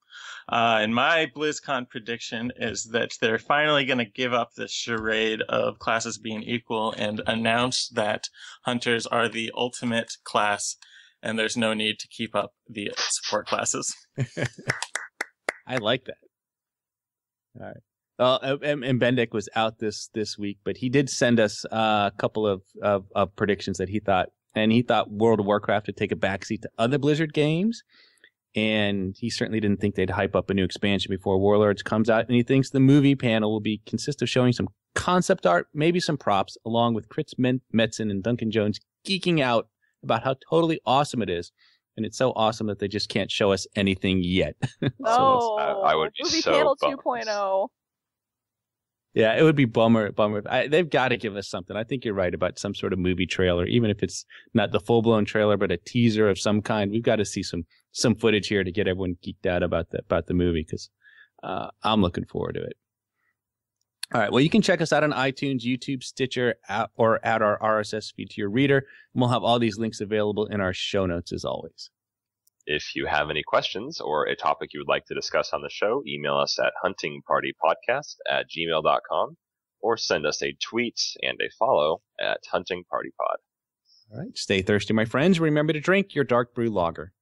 And my BlizzCon prediction is that they're finally going to give up this charade of classes being equal and announce that hunters are the ultimate class and there's no need to keep up the support classes. I like that. All right. And Bendik was out this week, but he did send us a couple of predictions that he thought World of Warcraft would take a backseat to other Blizzard games, and he certainly didn't think they'd hype up a new expansion before Warlords comes out, and he thinks the movie panel will consist of showing some concept art, maybe some props, along with Chris Metzen and Duncan Jones geeking out about how totally awesome it is. And it's so awesome that they just can't show us anything yet. I would be movie so panel bummed. 2.0. Yeah, it would be bummer. They've got to give us something. I think you're right about some sort of movie trailer, even if it's not the full-blown trailer, but a teaser of some kind. We've got to see some footage here to get everyone geeked out about the movie, because I'm looking forward to it. All right. Well, you can check us out on iTunes, YouTube, Stitcher, or at our RSS feed to your reader. And we'll have all these links available in our show notes as always. If you have any questions or a topic you would like to discuss on the show, email us at huntingpartypodcast@gmail.com or send us a tweet and a follow at huntingpartypod. All right. Stay thirsty, my friends. Remember to drink your dark brew lager.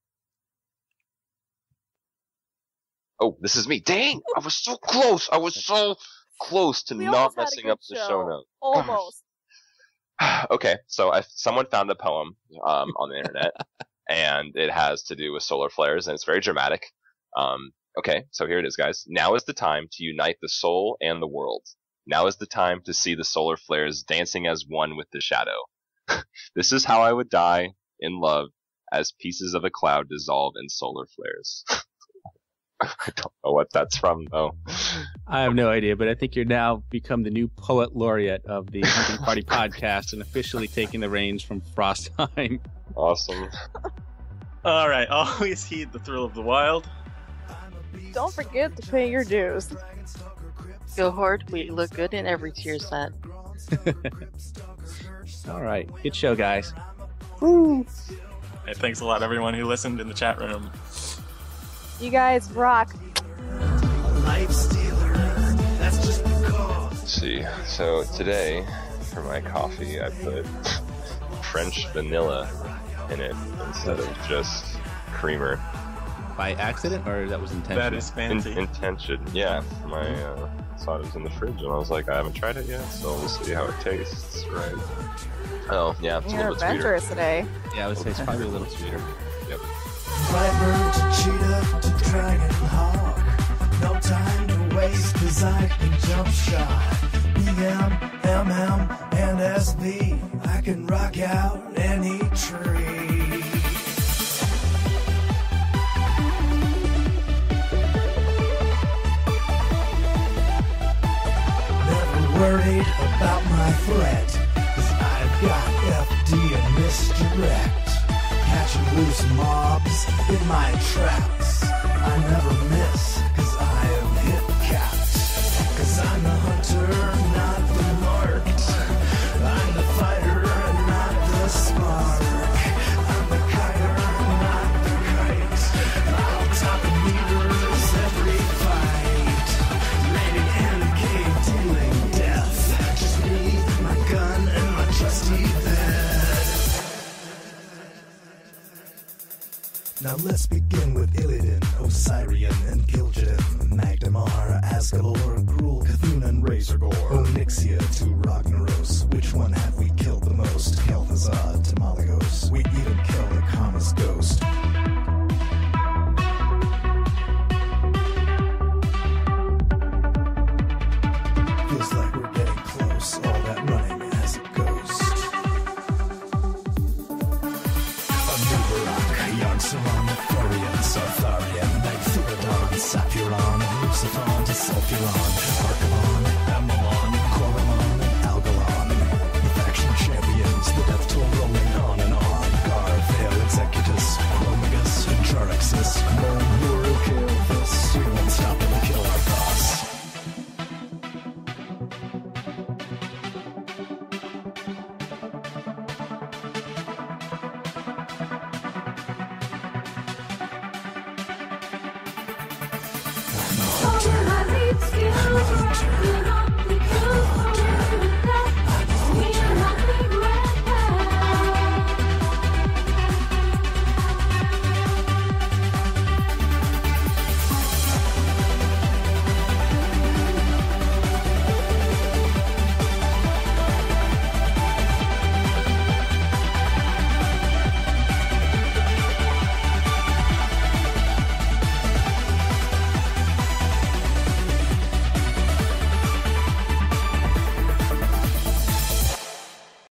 Oh, this is me. Dang! I was so close. Close to We not almost had a messing good up the show notes. Almost. Okay, so someone found a poem on the internet, and it has to do with solar flares, and it's very dramatic. Okay, so here it is, guys. Now is the time to unite the soul and the world. Now is the time to see the solar flares dancing as one with the shadow. This is how I would die in love, as pieces of a cloud dissolve in solar flares. I don't know what that's from, though. I have no idea, but I think you're now become the new poet laureate of the Hunting Party Podcast and officially taking the reins from Frostheim. Awesome. All right, always heed the thrill of the wild. Don't forget to pay your dues. Go hard, we look good in every tier set. All right. Good show, guys. Hey, thanks a lot, everyone who listened in the chat room. You guys rock. Life stealer, that's just because. Let's see. So today, for my coffee, I put French vanilla in it instead of just creamer. By accident, or that was intentional? That is fancy. Intention, yeah. My saw it was in the fridge, and I was like, I haven't tried it yet, so we'll see how it tastes. Right? Oh, yeah, it's a You're little bit sweeter. adventurous today. Yeah, I would say it's probably a little sweeter. Yep. Viper to cheetah to dragon hawk. No time to waste, cause I can jump shot. EM, MM, and SB. I can rock out any tree. Never worried about my threat, cause I've got FD and misdirect. Catching loose mobs in my traps. I never miss, cause I am hit capped. Cause I'm the hunter, not the marked. I'm the fighter, not the spark. I'm the kiter, not the kite. I'll top the meters every fight. Raiding and cave dealing death. Just me, my gun, and my trusty bed. Now let's begin with Illidan, Osirian, and Gil'jadan, Magdamar, Asgalor, Gruul, Cthulhu, and Razorgore, Onyxia to Ragnaros. Which one have we killed the most? Kel'Thuzad to Malygos. We even killed a Kama's ghost. Feels like we're getting close, all that running as a ghost. Yogg-Saron, Thorian, Sartharian, Magthuridon, Sapuron, Lucifer to Sulfuron, Archimon, Amalon, Coromon, and Algalon. The faction champions, the death toll rolling on and on. Garvale, Executus, Chromagus, and Jarexus. Moon, will kill this. We won't stop till we kill our boss. All my lead skills,